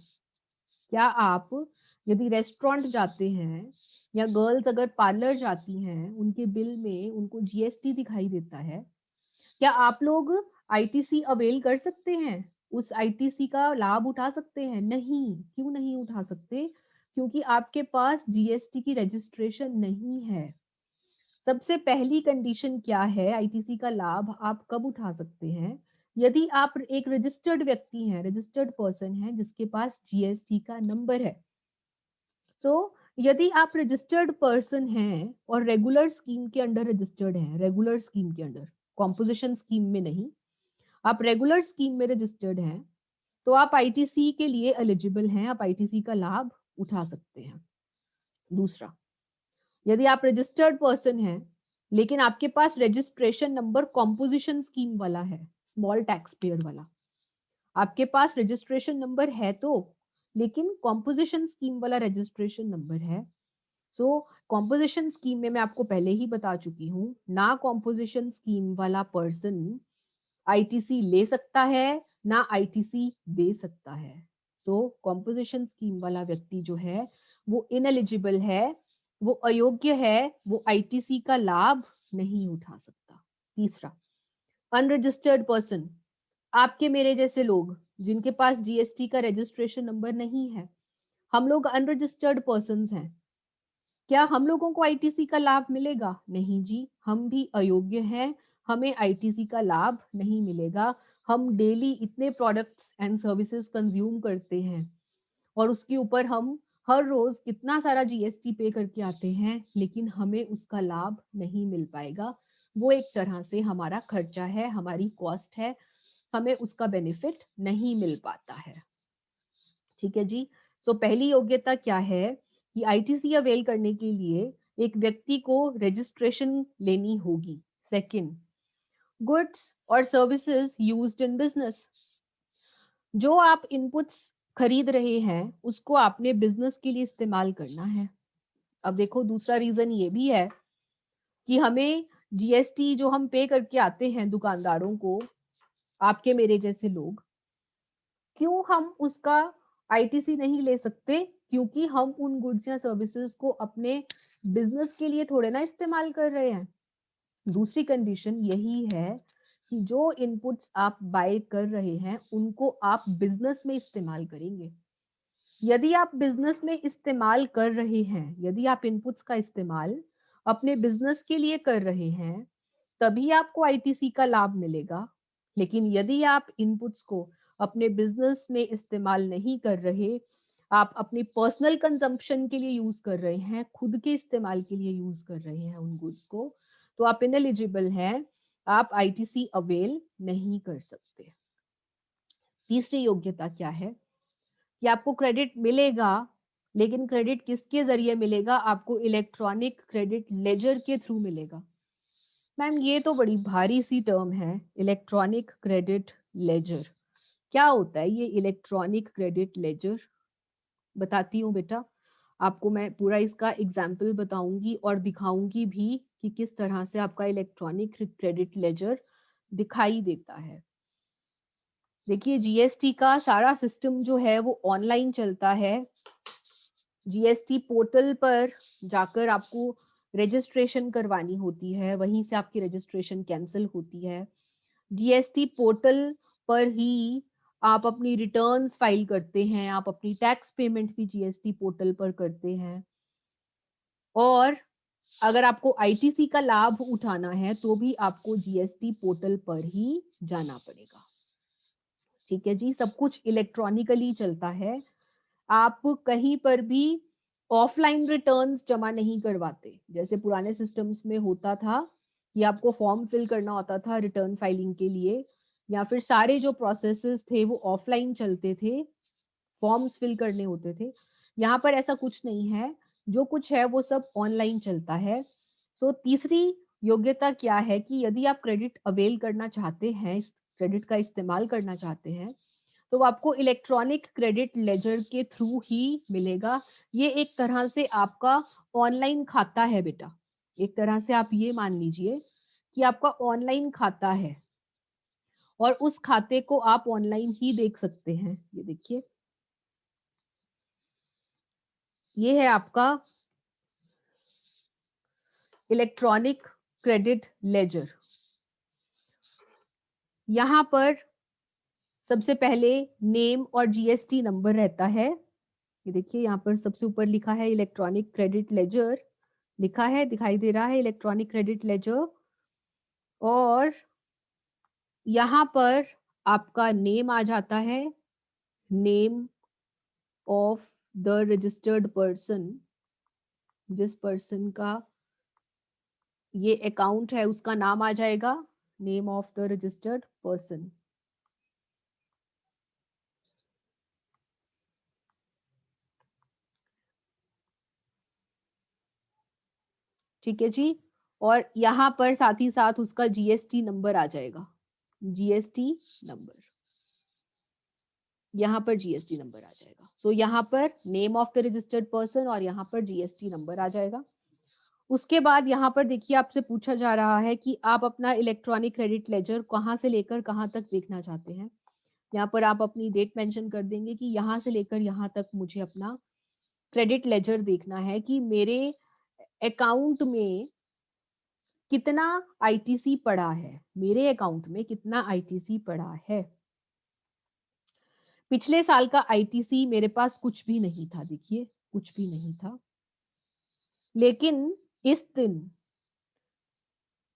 क्या आप यदि रेस्टोरेंट जाते हैं या गर्ल्स अगर पार्लर जाती हैं, उनके बिल में उनको जीएसटी दिखाई देता है, क्या आप लोग आईटीसी अवेल कर सकते हैं? उस आईटीसी का लाभ उठा सकते हैं? नहीं। क्यों नहीं उठा सकते? क्योंकि आपके पास जीएसटी की रजिस्ट्रेशन नहीं है। सबसे पहली कंडीशन क्या है? आईटीसी का लाभ आप कब उठा सकते हैं? यदि आप एक रजिस्टर्ड व्यक्ति हैं, रजिस्टर्ड पर्सन है जिसके पास जीएसटी का नंबर है। यदि आप रजिस्टर्ड पर्सन हैं और रेगुलर स्कीम के अंडर रजिस्टर्ड हैं, रेगुलर स्कीम के अंडर, कॉम्पोजिशन स्कीम में नहीं, आप रेगुलर स्कीम में रजिस्टर्ड हैं, तो आप आईटीसी के लिए एलिजिबल हैं, आप आईटीसी का लाभ उठा सकते हैं। दूसरा, यदि आप रजिस्टर्ड पर्सन हैं लेकिन आपके पास रजिस्ट्रेशन नंबर कॉम्पोजिशन स्कीम वाला है, स्मॉल टैक्स पेयर वाला, आपके पास रजिस्ट्रेशन नंबर है तो, लेकिन कॉम्पोजिशन स्कीम वाला रजिस्ट्रेशन नंबर है। कॉम्पोजिशन स्कीम में मैं आपको पहले ही बता चुकी हूँ, ना कॉम्पोजिशन स्कीम वाला पर्सन आईटीसी ले सकता है ना आईटीसी दे सकता है। कॉम्पोजिशन स्कीम वाला व्यक्ति जो है वो इनएलिजिबल है, वो अयोग्य है, वो आईटीसी का लाभ नहीं उठा सकता। तीसरा, अनरजिस्टर्ड पर्सन, आपके मेरे जैसे लोग जिनके पास जीएसटी का रजिस्ट्रेशन नंबर नहीं है, हम लोग अनरजिस्टर्ड पर्सन हैं, क्या हम लोगों को आईटीसी का लाभ मिलेगा? नहीं जी, हम भी अयोग्य हैं, हमें आईटीसी का लाभ नहीं मिलेगा। हम डेली इतने प्रोडक्ट्स एंड सर्विसेज कंज्यूम करते हैं और उसके ऊपर हम हर रोज कितना सारा जीएसटी पे करके आते हैं, लेकिन हमें उसका लाभ नहीं मिल पाएगा। वो एक तरह से हमारा खर्चा है, हमारी कॉस्ट है, हमें उसका बेनिफिट नहीं मिल पाता है। ठीक है जी। पहली योग्यता क्या है कि आईटीसी अवेल करने के लिए एक व्यक्ति को रजिस्ट्रेशन लेनी होगी। सेकंड, गुड्स और सर्विसेज यूज्ड इन बिजनेस, जो आप इनपुट्स खरीद रहे हैं उसको आपने बिजनेस के लिए इस्तेमाल करना है। अब देखो, दूसरा रीजन ये भी है कि हमें जीएसटी जो हम पे करके आते हैं दुकानदारों को, आपके मेरे जैसे लोग, क्यों हम उसका आईटीसी नहीं ले सकते? क्योंकि हम उन गुड्स या सर्विसेज को अपने बिजनेस के लिए थोड़े ना इस्तेमाल कर रहे हैं। दूसरी कंडीशन यही है कि जो इनपुट्स आप बाय कर रहे हैं उनको आप बिजनेस में इस्तेमाल करेंगे। यदि आप बिजनेस में इस्तेमाल कर रहे हैं, यदि आप इनपुट्स का इस्तेमाल अपने बिजनेस के लिए कर रहे हैं, तभी आपको आईटीसी का लाभ मिलेगा। लेकिन यदि आप इनपुट्स को अपने बिजनेस में इस्तेमाल नहीं कर रहे, आप अपनी पर्सनल कंजम्पशन के लिए यूज कर रहे हैं, खुद के इस्तेमाल के लिए यूज कर रहे हैं उन गुड्स को, तो आप इनएलिजिबल हैं, आप आईटीसी अवेल नहीं कर सकते। तीसरी योग्यता क्या है कि आपको क्रेडिट मिलेगा, लेकिन क्रेडिट किसके जरिए मिलेगा? आपको इलेक्ट्रॉनिक क्रेडिट लेजर के थ्रू मिलेगा। मैम ये तो बड़ी भारी सी टर्म है, इलेक्ट्रॉनिक क्रेडिट लेजर। क्या होता है ये इलेक्ट्रॉनिक क्रेडिट लेजर? बताती हूँ बेटा, आपको मैं पूरा इसका एग्जाम्पल बताऊंगी और दिखाऊंगी भी कि किस तरह से आपका इलेक्ट्रॉनिक क्रेडिट लेजर दिखाई देता है। देखिए जीएसटी का सारा सिस्टम जो है वो ऑनलाइन चलता है। जीएसटी पोर्टल पर जाकर आपको रजिस्ट्रेशन करवानी होती है, वहीं से आपकी रजिस्ट्रेशन कैंसिल होती है। जीएसटी पोर्टल पर ही आप अपनी रिटर्न्स फाइल करते हैं, आप अपनी टैक्स पेमेंट भी जीएसटी पोर्टल पर करते हैं। और अगर आपको आईटीसी का लाभ उठाना है तो भी आपको जीएसटी पोर्टल पर ही जाना पड़ेगा। ठीक है जी, सब कुछ इलेक्ट्रॉनिकली चलता है। आप कहीं पर भी ऑफलाइन रिटर्न्स जमा नहीं करवाते, जैसे पुराने सिस्टम्स में होता था कि आपको फॉर्म फिल करना होता था रिटर्न फाइलिंग के लिए, या फिर सारे जो प्रोसेसेस थे वो ऑफलाइन चलते थे, फॉर्म्स फिल करने होते थे। यहाँ पर ऐसा कुछ नहीं है, जो कुछ है वो सब ऑनलाइन चलता है। सो तीसरी योग्यता क्या है कि यदि आप क्रेडिट अवेल करना चाहते हैं, इस क्रेडिट का इस्तेमाल करना चाहते हैं, तो आपको इलेक्ट्रॉनिक क्रेडिट लेजर के थ्रू ही मिलेगा। ये एक तरह से आपका ऑनलाइन खाता है बेटा, एक तरह से आप ये मान लीजिए कि आपका ऑनलाइन खाता है और उस खाते को आप ऑनलाइन ही देख सकते हैं। ये देखिए, ये है आपका इलेक्ट्रॉनिक क्रेडिट लेजर। यहां पर सबसे पहले नेम और जीएसटी नंबर रहता है। ये देखिए यहाँ पर सबसे ऊपर लिखा है इलेक्ट्रॉनिक क्रेडिट लेजर, लिखा है, दिखाई दे रहा है इलेक्ट्रॉनिक क्रेडिट लेजर। और यहाँ पर आपका नेम आ जाता है, name of the registered person, जिस पर्सन का ये अकाउंट है उसका नाम आ जाएगा, name of the registered person. ठीक है जी, और यहाँ पर साथ ही साथ उसका जीएसटी नंबर आ जाएगा, जीएसटी नंबर, यहाँ पर जीएसटी नंबर आ जाएगा। सो यहाँ पर name of the registered person और यहाँ पर जीएसटी नंबर आ जाएगा। उसके बाद यहाँ पर देखिए आपसे पूछा जा रहा है कि आप अपना इलेक्ट्रॉनिक क्रेडिट लेजर कहाँ से लेकर कहाँ तक देखना चाहते हैं। यहाँ पर आप अपनी डेट मेंशन कर देंगे कि यहाँ से लेकर यहाँ तक मुझे अपना क्रेडिट लेजर देखना है कि मेरे अकाउंट में कितना आईटीसी पड़ा है, मेरे अकाउंट में कितना आईटीसी पड़ा है। पिछले साल का आईटीसी मेरे पास कुछ भी नहीं था, देखिए कुछ भी नहीं था, लेकिन इस दिन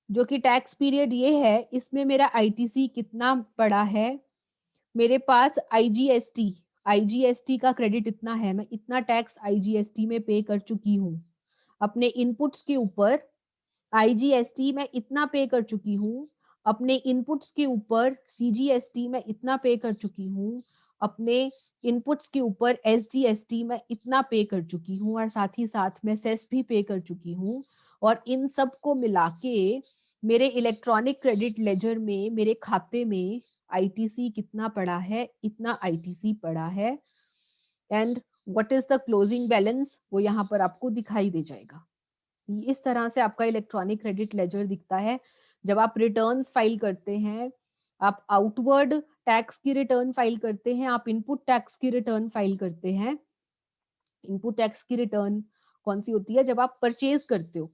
जो कि टैक्स पीरियड ये है, इसमें मेरा आईटीसी कितना पड़ा है। मेरे पास आईजीएसटी, आईजीएसटी का क्रेडिट इतना है, मैं इतना टैक्स आईजीएसटी में पे कर चुकी हूँ अपने इनपुट्स के ऊपर। आईजीएसटी मैं इतना पे कर चुकी हूँ अपने इनपुट्स के ऊपर, सीजीएसटी मैं इतना पे कर चुकी हूँ अपने इनपुट्स के ऊपर, एसजीएसटी मैं इतना पे कर चुकी हूँ, और साथ ही साथ मैं सेस भी पे कर चुकी हूँ। और इन सब को मिला के मेरे इलेक्ट्रॉनिक क्रेडिट लेजर में, मेरे खाते में आईटीसी कितना पड़ा है, इतना आईटीसी पड़ा है। And what is the closing balance, वो यहाँ पर आपको दिखाई दे जाएगा। इस तरह से आपका इलेक्ट्रॉनिक क्रेडिट लेजर दिखता है। जब आप रिटर्न्स फाइल करते हैं, आप आउटवर्ड टैक्स की रिटर्न फाइल करते हैं, आप इनपुट टैक्स की रिटर्न फाइल करते हैं। इनपुट टैक्स की रिटर्न कौन सी होती है? जब आप परचेज करते हो,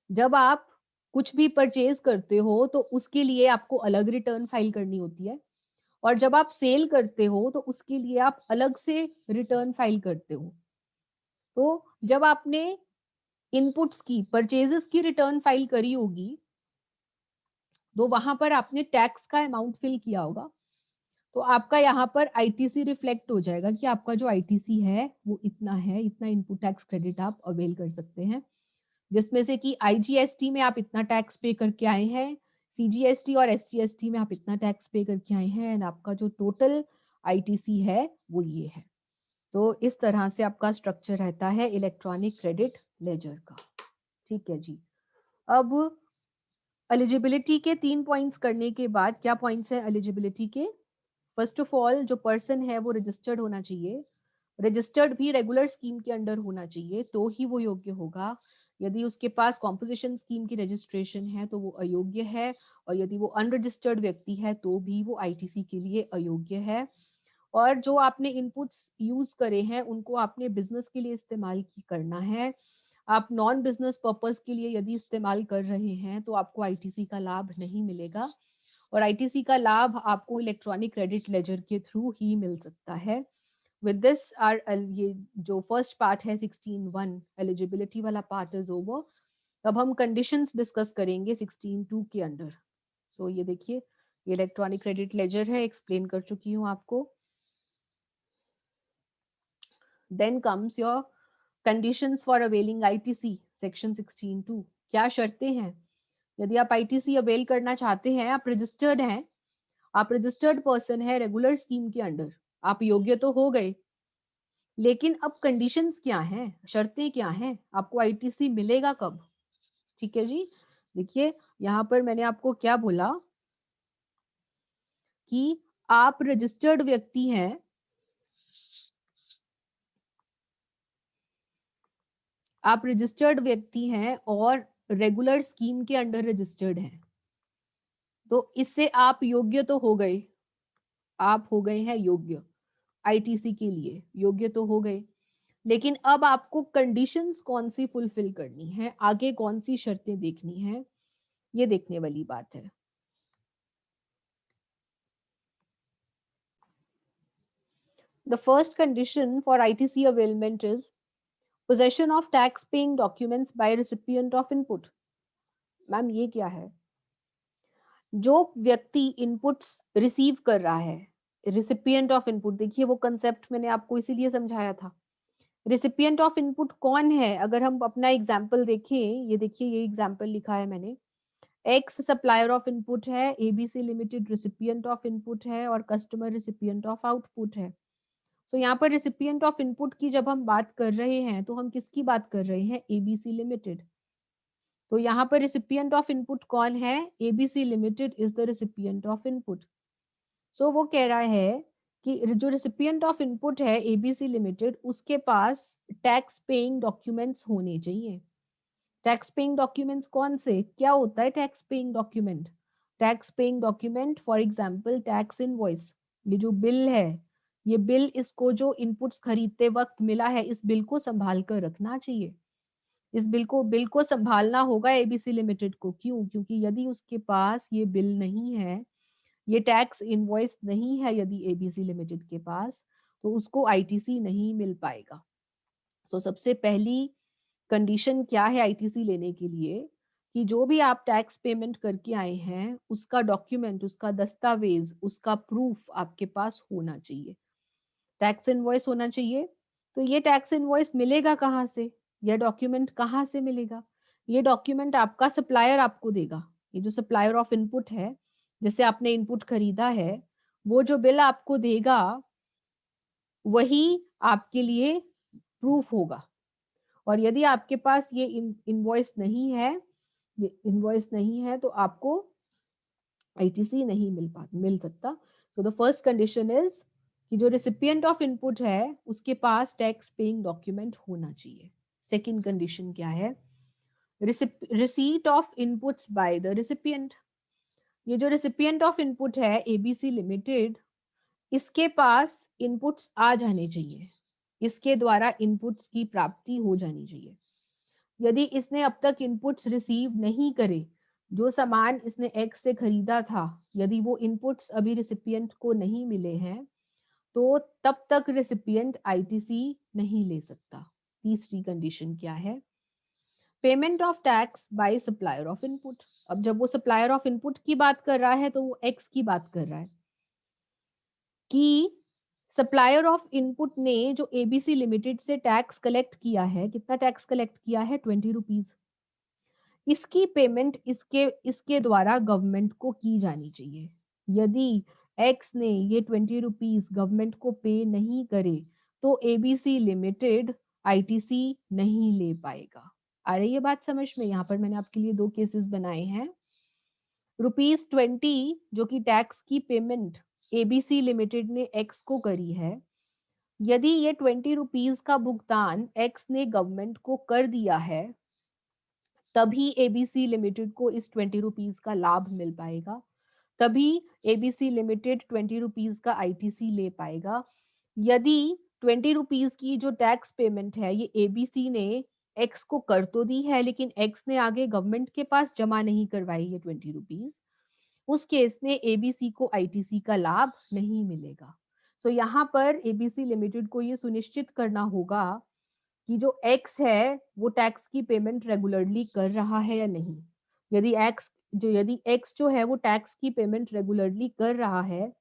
जब आप कुछ भी परचेज करते हो तो उसके लिए आपको अलग रिटर्न फाइल करनी होती है, और जब आप सेल करते हो तो उसके लिए आप अलग से रिटर्न फाइल करते हो। तो जब आपने इनपुट्स की, परचेजेस की रिटर्न फाइल करी होगी, तो वहां पर आपने टैक्स का अमाउंट फिल किया होगा, तो आपका यहाँ पर आईटीसी रिफ्लेक्ट हो जाएगा कि आपका जो आईटीसी है वो इतना है, इतना इनपुट टैक्स क्रेडिट आप अवेल कर सकते हैं, जिसमें से कि आईजीएसटी में आप इतना टैक्स पे करके आए हैं, सीजीएसटी और एसजीएसटी में आप इतना टैक्स पे करके आए हैं, एंड आपका जो टोटल आईटीसी है वो ये है। तो इस तरह से आपका स्ट्रक्चर रहता है इलेक्ट्रॉनिक क्रेडिट लेजर का। ठीक है जी। अब एलिजिबिलिटी के 3 पॉइंट्स करने के बाद, क्या पॉइंट्स है एलिजिबिलिटी के? फर्स्ट ऑफ ऑल, जो पर्सन है वो रजिस्टर्ड होना चाहिए, रजिस्टर्ड भी रेगुलर स्कीम के अंडर होना चाहिए, तो ही वो योग्य होगा। यदि उसके पास कॉम्पोजिशन स्कीम की रजिस्ट्रेशन है तो वो अयोग्य है, और यदि वो अनरजिस्टर्ड व्यक्ति है तो भी वो आईटीसी के लिए अयोग्य है। और जो आपने इनपुट्स यूज करे हैं उनको आपने बिजनेस के लिए इस्तेमाल करना है। आप नॉन बिजनेस पर्पस के लिए यदि इस्तेमाल कर रहे हैं तो आपको आईटीसी का लाभ नहीं मिलेगा, और आईटीसी का लाभ आपको इलेक्ट्रॉनिक क्रेडिट लेजर के थ्रू ही मिल सकता है। विद दिस आर ये जो फर्स्ट पार्ट है 16.1 एलिजिबिलिटी वाला पार्ट इज ओवर। अब हम कंडीशंस डिस्कस करेंगे 16.2 के अंडर। सो ये देखिए, ये इलेक्ट्रॉनिक क्रेडिट लेजर है, एक्सप्लेन कर चुकी हूँ आपको। Then comes your conditions for availing ITC section 16.2। क्या शर्तें हैं यदि आप आईटीसी अवेल करना चाहते हैं? आप रजिस्टर्ड हैं, आप रजिस्टर्ड पर्सन है रेगुलर स्कीम के अंडर, आप योग्य तो हो गए, लेकिन अब कंडीशंस क्या हैं, शर्तें क्या हैं, आपको आईटीसी मिलेगा कब? ठीक है जी। देखिए यहाँ पर मैंने आपको क्या बोला कि आप रजिस्टर्ड व्यक्ति हैं, आप रजिस्टर्ड व्यक्ति हैं और रेगुलर स्कीम के अंडर रजिस्टर्ड हैं, तो इससे आप योग्य तो हो गए, आप हो गए हैं योग्य, आईटीसी के लिए योग्य तो हो गए। लेकिन अब आपको कंडीशंस कौन सी फुलफिल करनी है, आगे कौन सी शर्तें देखनी है, ये देखने वाली बात है। The first condition for ITC availment is possession of tax paying documents by recipient of input। Ma'am ये क्या है? जो व्यक्ति इनपुट्स रिसीव कर रहा है, रिसिपिएंट ऑफ इनपुट, देखिए वो कंसेप्ट मैंने आपको इसीलिए समझाया था। रिसिपिएंट ऑफ इनपुट कौन है? अगर हम अपना एग्जाम्पल देखें, ये देखिए ये एग्जाम्पल लिखा है मैंने, एक्स सप्लायर ऑफ इनपुट है, ABC limited recipient of input है, और कस्टमर रिसिपिएंट ऑफ आउटपुट है। सो यहाँ पर रिसिपिएंट ऑफ इनपुट की जब हम बात कर रहे हैं तो हम किसकी बात कर रहे हैं? ABC limited. तो यहाँ पर रिसिपिएंट ऑफ इनपुट कौन है? ABC limited is the recipient of input. So वो कह रहा है कि जो रिसिपिएंट ऑफ इनपुट है एबीसी लिमिटेड, उसके पास टैक्स पेइंग डॉक्यूमेंट्स होने चाहिए। टैक्स पेइंग डॉक्यूमेंट्स कौन से? क्या होता है tax paying document? Tax paying document for example tax invoice, ये जो बिल है, ये बिल इसको जो इनपुट्स खरीदते वक्त मिला है, इस बिल को संभाल कर रखना चाहिए। इस बिल को संभालना होगा एबीसी लिमिटेड को। क्यों? क्योंकि यदि उसके पास ये बिल नहीं है, ये टैक्स इनवॉइस नहीं है यदि एबीसी लिमिटेड के पास, तो उसको आईटीसी नहीं मिल पाएगा। सो सबसे पहली कंडीशन क्या है आईटीसी लेने के लिए? कि जो भी आप टैक्स पेमेंट करके आए हैं उसका डॉक्यूमेंट, उसका दस्तावेज, उसका प्रूफ आपके पास होना चाहिए। टैक्स इनवॉइस होना चाहिए। तो ये टैक्स इनवॉइस मिलेगा कहाँ से? यह डॉक्यूमेंट कहाँ से मिलेगा? ये डॉक्यूमेंट आपका सप्लायर आपको देगा। ये जो सप्लायर ऑफ इनपुट है, जैसे आपने इनपुट खरीदा है, वो जो बिल आपको देगा वही आपके लिए प्रूफ होगा। और यदि आपके पास ये इनवॉइस नहीं है, ये इनवॉइस नहीं है, तो आपको आईटीसी नहीं मिल सकता। So the first condition is कि जो रिसिपिएंट ऑफ इनपुट है उसके पास टैक्स पेइंग डॉक्यूमेंट होना चाहिए। सेकंड कंडीशन क्या है? Receipt of inputs by the recipient. ये जो रिसिपिएंट ऑफ इनपुट है एबीसी लिमिटेड, इसके पास इनपुट्स आ जाने चाहिए, इसके द्वारा इनपुट्स की प्राप्ति हो जानी चाहिए। यदि इसने अब तक इनपुट्स रिसीव नहीं करे, जो सामान इसने एक्स से खरीदा था, यदि वो इनपुट्स अभी रिसिपिएंट को नहीं मिले हैं, तो तब तक रिसिपिएंट आईटीसी नहीं ले सकता। तीसरी कंडीशन क्या है? Payment of tax by supplier of input. अब जब वो सप्लायर ऑफ इनपुट की बात कर रहा है तो वो एक्स की बात कर रहा है कि सप्लायर ऑफ इनपुट ने जो एबीसी लिमिटेड से टैक्स कलेक्ट किया है, कितना टैक्स कलेक्ट किया है, 20 रुपीज। इसकी पेमेंट इसके इसके द्वारा गवर्नमेंट को की जानी चाहिए। यदि एक्स ने ये 20 रुपीज गवर्नमेंट को पे नहीं करे तो एबीसी लिमिटेड आईटीसी नहीं ले पाएगा। आ रही है बात समझ में? यहाँ पर मैंने आपके लिए दो केसेस बनाए हैं। ₹20 जो कि टैक्स की पेमेंट एबीसी लिमिटेड ने एक्स को करी है, यदि ये 20 रुपीज का भुगतान एक्स ने गवर्नमेंट को कर दिया है तभी एबीसी लिमिटेड को इस 20 रुपीज का लाभ मिल पाएगा, तभी एबीसी लिमिटेड 20 रुपीज का आईटीसी ले पाएगा। यदि 20 रुपीज की जो टैक्स पेमेंट है ये एबीसी ने एक्स को कर तो दी है लेकिन एक्स ने आगे गवर्नमेंट के पास जमा नहीं करवाई ये 20 रुपीज, उस केस में एबीसी को आईटीसी का लाभ नहीं मिलेगा। सो यहाँ पर एबीसी लिमिटेड को ये सुनिश्चित करना होगा कि जो एक्स है वो टैक्स की पेमेंट रेगुलरली कर रहा है या नहीं। यदि एक्स जो है वो टैक्स की पेमेंट रेगुलरली कर रहा है,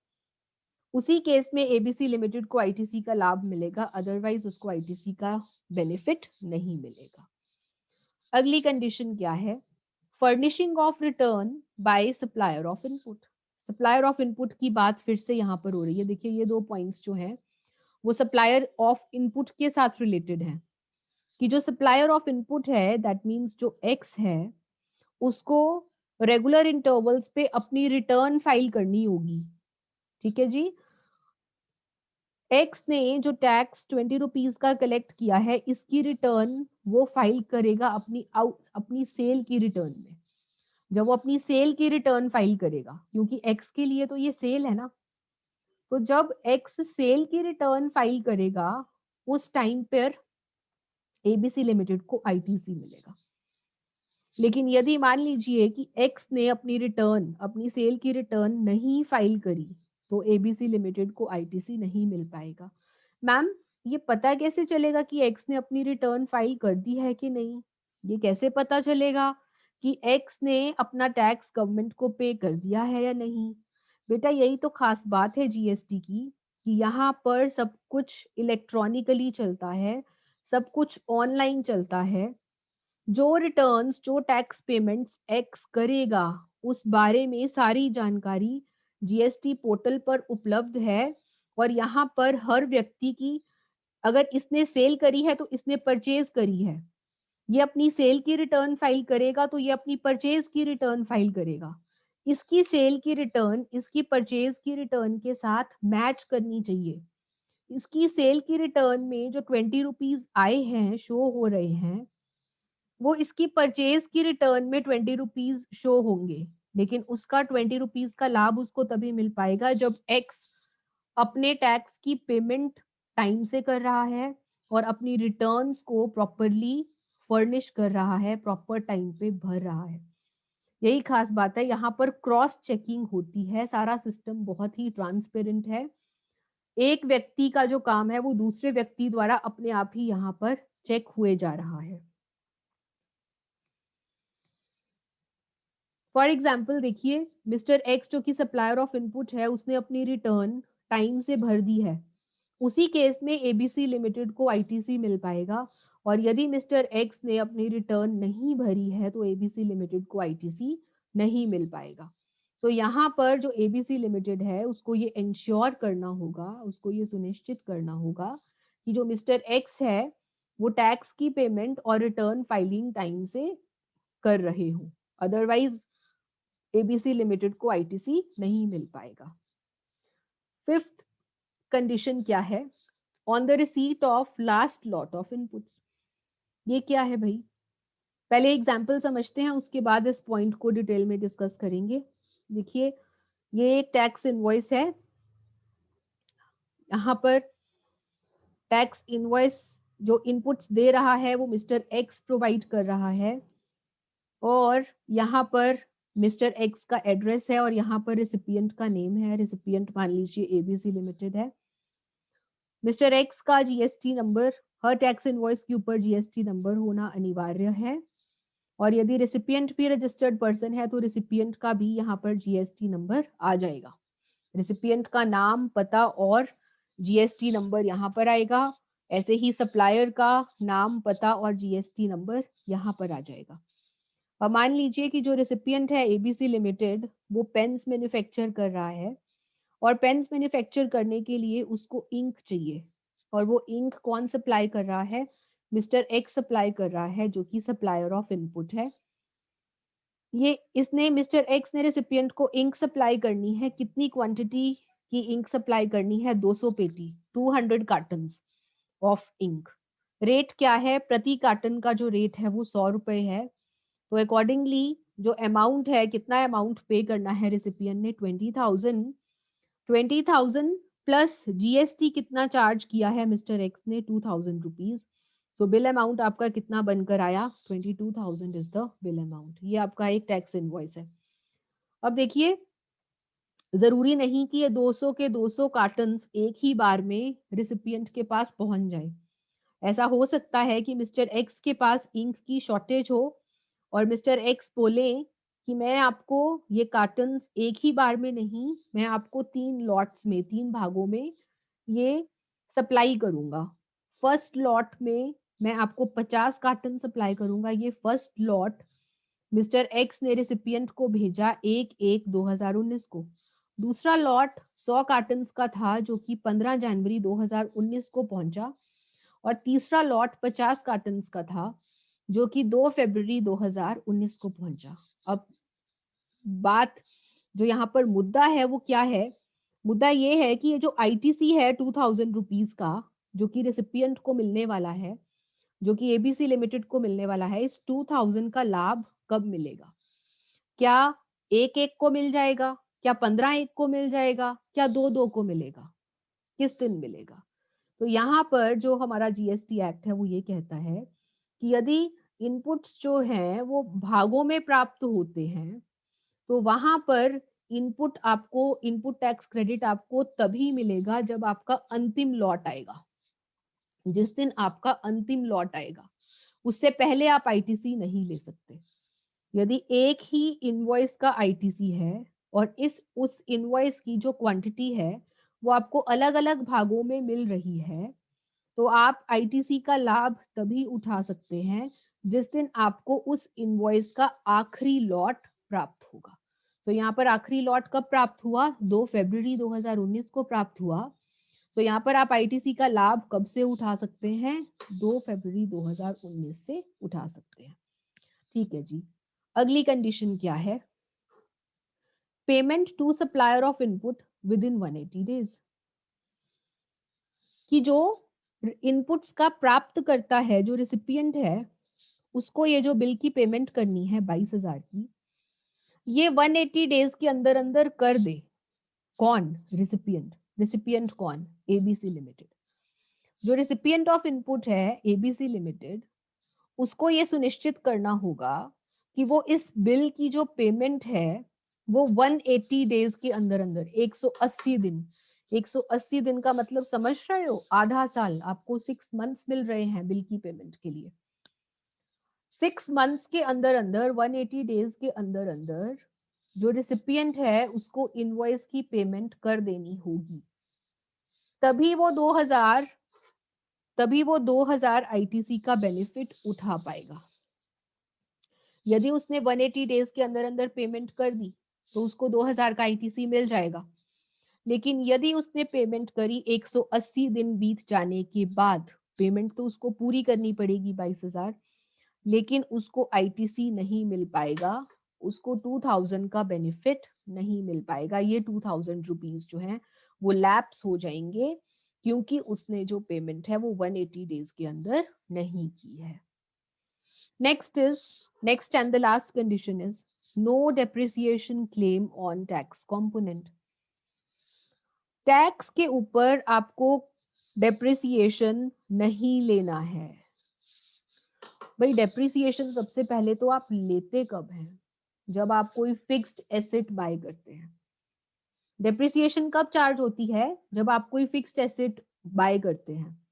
उसी केस में एबीसी लिमिटेड को आईटीसी का लाभ मिलेगा, अदरवाइज उसको आईटीसी का बेनिफिट नहीं मिलेगा। अगली कंडीशन क्या है? Furnishing of return by supplier of input. Supplier of input की बात फिर से यहाँ पर हो रही है। देखिए ये दो पॉइंट्स जो हैं वो सप्लायर ऑफ इनपुट के साथ रिलेटेड है कि जो सप्लायर ऑफ इनपुट है दैट मीन्स जो एक्स है उसको रेगुलर इंटरवल्स पे अपनी रिटर्न फाइल करनी होगी। ठीक है जी। एक्स ने जो टैक्स 20 रुपीज का कलेक्ट किया है इसकी रिटर्न वो फाइल करेगा अपनी सेल की रिटर्न में। जब वो अपनी सेल की रिटर्न फाइल करेगा, क्योंकि एक्स के लिए तो ये सेल है ना, तो जब एक्स सेल की रिटर्न फाइल करेगा उस टाइम पर एबीसी लिमिटेड को आईटीसी मिलेगा। लेकिन यदि मान लीजिए कि एक्स ने अपनी सेल की रिटर्न नहीं फाइल करी तो एबीसी लिमिटेड को आईटीसी नहीं मिल पाएगा। मैम ये पता कैसे चलेगा कि एक्स ने अपनी रिटर्न फाइल कर दी है कि नहीं? ये कैसे पता चलेगा कि एक्स ने अपना टैक्स गवर्नमेंट को पे कर दिया है या नहीं? बेटा यही तो खास बात है जीएसटी की कि यहाँ पर सब कुछ इलेक्ट्रॉनिकली चलता है, सब कुछ ऑनलाइन चलता है। जो रिटर्न्स जो टैक्स पेमेंट्स एक्स करेगा उस बारे में सारी जानकारी जीएसटी पोर्टल पर उपलब्ध है। और यहाँ पर हर व्यक्ति की, अगर इसने सेल करी है तो इसने परचेज करी है, ये अपनी सेल की रिटर्न फाइल करेगा तो ये अपनी परचेज की रिटर्न फाइल करेगा। इसकी सेल की रिटर्न इसकी परचेज की रिटर्न के साथ मैच करनी चाहिए। इसकी सेल की रिटर्न में जो 20 रुपीज आए हैं शो हो रहे हैं वो इसकी परचेज की रिटर्न में 20 रुपीज शो होंगे, लेकिन उसका 20 रुपीज का लाभ उसको तभी मिल पाएगा जब एक्स अपने टैक्स की पेमेंट टाइम से कर रहा है और अपनी रिटर्न्स को प्रॉपरली फर्निश कर रहा है, प्रॉपर टाइम पे भर रहा है। यही खास बात है, यहाँ पर क्रॉस चेकिंग होती है, सारा सिस्टम बहुत ही ट्रांसपेरेंट है। एक व्यक्ति का जो काम है वो दूसरे व्यक्ति द्वारा अपने आप ही यहाँ पर चेक हुए जा रहा है। फॉर एग्जाम्पल देखिए, मिस्टर एक्स जो कि सप्लायर ऑफ इनपुट है उसने अपनी रिटर्न टाइम से भर दी है, उसी केस में एबीसी लिमिटेड को आईटीसी मिल पाएगा। और यदि मिस्टर एक्स ने अपनी रिटर्न नहीं भरी है तो एबीसी लिमिटेड को आईटीसी नहीं मिल पाएगा। सो यहाँ पर जो एबीसी लिमिटेड है उसको ये इंश्योर करना होगा, उसको ये सुनिश्चित करना होगा कि जो मिस्टर एक्स है वो टैक्स की पेमेंट और रिटर्न फाइलिंग टाइम से कर रहे हो, अदरवाइज एबीसी लिमिटेड को आईटीसी नहीं मिल पाएगा। फिफ्थ कंडीशन क्या है? On the receipt of last lot of inputs. ये क्या है भाई? पहले एग्जांपल समझते हैं, उसके बाद इस पॉइंट को डिटेल में डिस्कस करेंगे। देखिए ये एक टैक्स इनवॉइस है, यहाँ पर टैक्स इनवॉइस जो इनपुट्स दे रहा है वो मिस्टर एक्स प्रोवाइड कर रहा है, और यहाँ पर मिस्टर एक्स का एड्रेस है और यहाँ पर रिसिपिएंट का नेम है, रिसिपिएंट मान लीजिए एबीसी लिमिटेड है। मिस्टर एक्स का जीएसटी नंबर, हर टैक्स इनवॉइस के ऊपर जीएसटी नंबर होना अनिवार्य है। और यदि रेसिपिएंट भी रजिस्टर्ड पर्सन है तो रेसिपिएंट का भी यहाँ पर जीएसटी नंबर आ जाएगा। रेसिपिएंट का नाम, पता और जीएसटी नंबर यहाँ पर आएगा। ऐसे ही सप्लायर का नाम, पता और जीएसटी नंबर यहाँ पर आ जाएगा। और मान लीजिए कि जो रेसिपिएंट है एबीसी लिमिटेड, वो पेन्स मैन्युफैक्चर कर रहा है और पेन्स मैन्युफैक्चर करने के लिए उसको इंक चाहिए, और वो इंक कौन सप्लाई कर रहा है? मिस्टर एक्स सप्लाई कर रहा है, जो कि सप्लायर ऑफ इनपुट है। ये इसने मिस्टर एक्स ने रेसिपिएंट को इंक सप्लाई करनी है। कितनी क्वांटिटी की इंक सप्लाई करनी है? 200 पेटी, 200 कार्टन्स ऑफ इंक। रेट क्या है? प्रति कार्टन का जो रेट है वो 100 रुपए है। तो अकॉर्डिंगली जो अमाउंट है, कितना अमाउंट पे करना है रेसिपिएंट ने? 20,000। 20,000 प्लस जीएसटी कितना चार्ज किया है मिस्टर एक्स ने? 2,000 रुपीज। सो बिल अमाउंट आपका कितना बनकर आया? 22,000 इज द बिल अमाउंट। ये आपका एक टैक्स इनवॉइस है। अब देखिए, जरूरी नहीं कि ये 200 के 200 कार्टन एक ही बार में रिसिपिएंट के पास पहुंच जाए। ऐसा हो सकता है कि मिस्टर एक्स के पास इंक की शॉर्टेज हो और मिस्टर एक्स बोले कि मैं आपको ये कार्टन्स एक ही बार में नहीं, मैं आपको 3 लॉट्स में, 3 भागों में ये सप्लाई करूंगा। फर्स्ट लॉट में मैं आपको 50 कार्टन सप्लाई करूंगा। ये फर्स्ट लॉट मिस्टर एक्स ने रेसिपिएंट को भेजा 1/1/2019 को। दूसरा लॉट 100 कार्टन्स का था जो कि 15 जनवरी 2019 को पहुंचा, और तीसरा लॉट 50 कार्टन्स का था जो कि 2 फरवरी 2019 को पहुंचा। अब बात जो यहाँ पर मुद्दा है वो क्या है? मुद्दा ये है कि ये जो आईटीसी है 2,000 रुपीज का, जो कि रेसिपिएंट को मिलने वाला है, जो कि एबीसी लिमिटेड को मिलने वाला है, इस 2,000 का लाभ कब मिलेगा? क्या एक एक को मिल जाएगा? क्या 15 एक को मिल जाएगा? क्या 2-2 को मिलेगा? किस दिन मिलेगा? तो यहाँ पर जो हमारा जीएसटी एक्ट है वो ये कहता है कि यदि इनपुट्स जो हैं वो भागों में प्राप्त होते हैं तो वहां पर इनपुट टैक्स क्रेडिट आपको तभी मिलेगा जब आपका अंतिम लॉट आएगा। जिस दिन आपका अंतिम लॉट आएगा, उससे पहले आप आईटीसी नहीं ले सकते। यदि एक ही इनवॉइस का आईटीसी है और उस इनवॉइस की जो क्वांटिटी है वो आपको अलग अलग भागों में मिल रही है, तो आप आईटीसी का लाभ तभी उठा सकते हैं जिस दिन आपको उस इनवॉइस का आखिरी लॉट प्राप्त होगा। तो यहाँ पर आखिरी लॉट कब प्राप्त हुआ? 2 फरवरी 2019 को प्राप्त हुआ। तो यहाँ पर आप आईटीसी का लाभ कब से उठा सकते हैं? 2 फरवरी 2019 से उठा सकते हैं। ठीक है जी। अगली कंडीशन क्या है? Payment to supplier of input within 180 days. कि जो इनपुट्स का प्राप्त करता है, जो रिसिपिएंट है, उसको ये जो बिल की पेमेंट करनी है 22,000 की, ये 180 डेज के अंदर अंदर कर दे। कौन? रिसिपिएंट। रिसिपिएंट कौन? ABC limited. जो रिसिपिएंट ऑफ इनपुट है एबीसी लिमिटेड, उसको ये सुनिश्चित करना होगा कि वो इस बिल की जो पेमेंट है वो 180 डेज के अंदर अंदर, 180 दिन, 180 दिन का मतलब समझ रहे हो? आधा साल। आपको 6 मंथ्स मिल रहे हैं बिल की पेमेंट के लिए। 6 मंथ्स के अंदर अंदर, 180 डेज के अंदर अंदर जो रिसिपिएंट है उसको इनवॉइस की पेमेंट कर देनी होगी। तभी वो 2000 आईटीसी का बेनिफिट उठा पाएगा। यदि उसने 180 डेज के अंदर अंदर पेमेंट कर दी तो उसको 2000 का आईटीसी मिल जाएगा। लेकिन यदि उसने पेमेंट करी 180 दिन बीत जाने के बाद, पेमेंट तो उसको पूरी करनी पड़ेगी 22,000, लेकिन उसको आईटीसी नहीं मिल पाएगा, उसको 2000 का बेनिफिट नहीं मिल पाएगा। ये 2000 रुपीज जो है वो लैप्स हो जाएंगे क्योंकि उसने जो पेमेंट है वो 180 डेज के अंदर नहीं की है। Next and the last condition is no depreciation claim on tax component. Tax के ऊपर आपको डेप्रिसिएशन नहीं लेना है। भाई डेप्रिसिएशन सबसे पहले तो आप लेते कब हैं? जब आप कोई फिक्स्ड एसेट बाय करते हैं। डेप्रिसिएशन कब चार्ज होती है? जब आप कोई फिक्स्ड एसेट बाय करते हैं।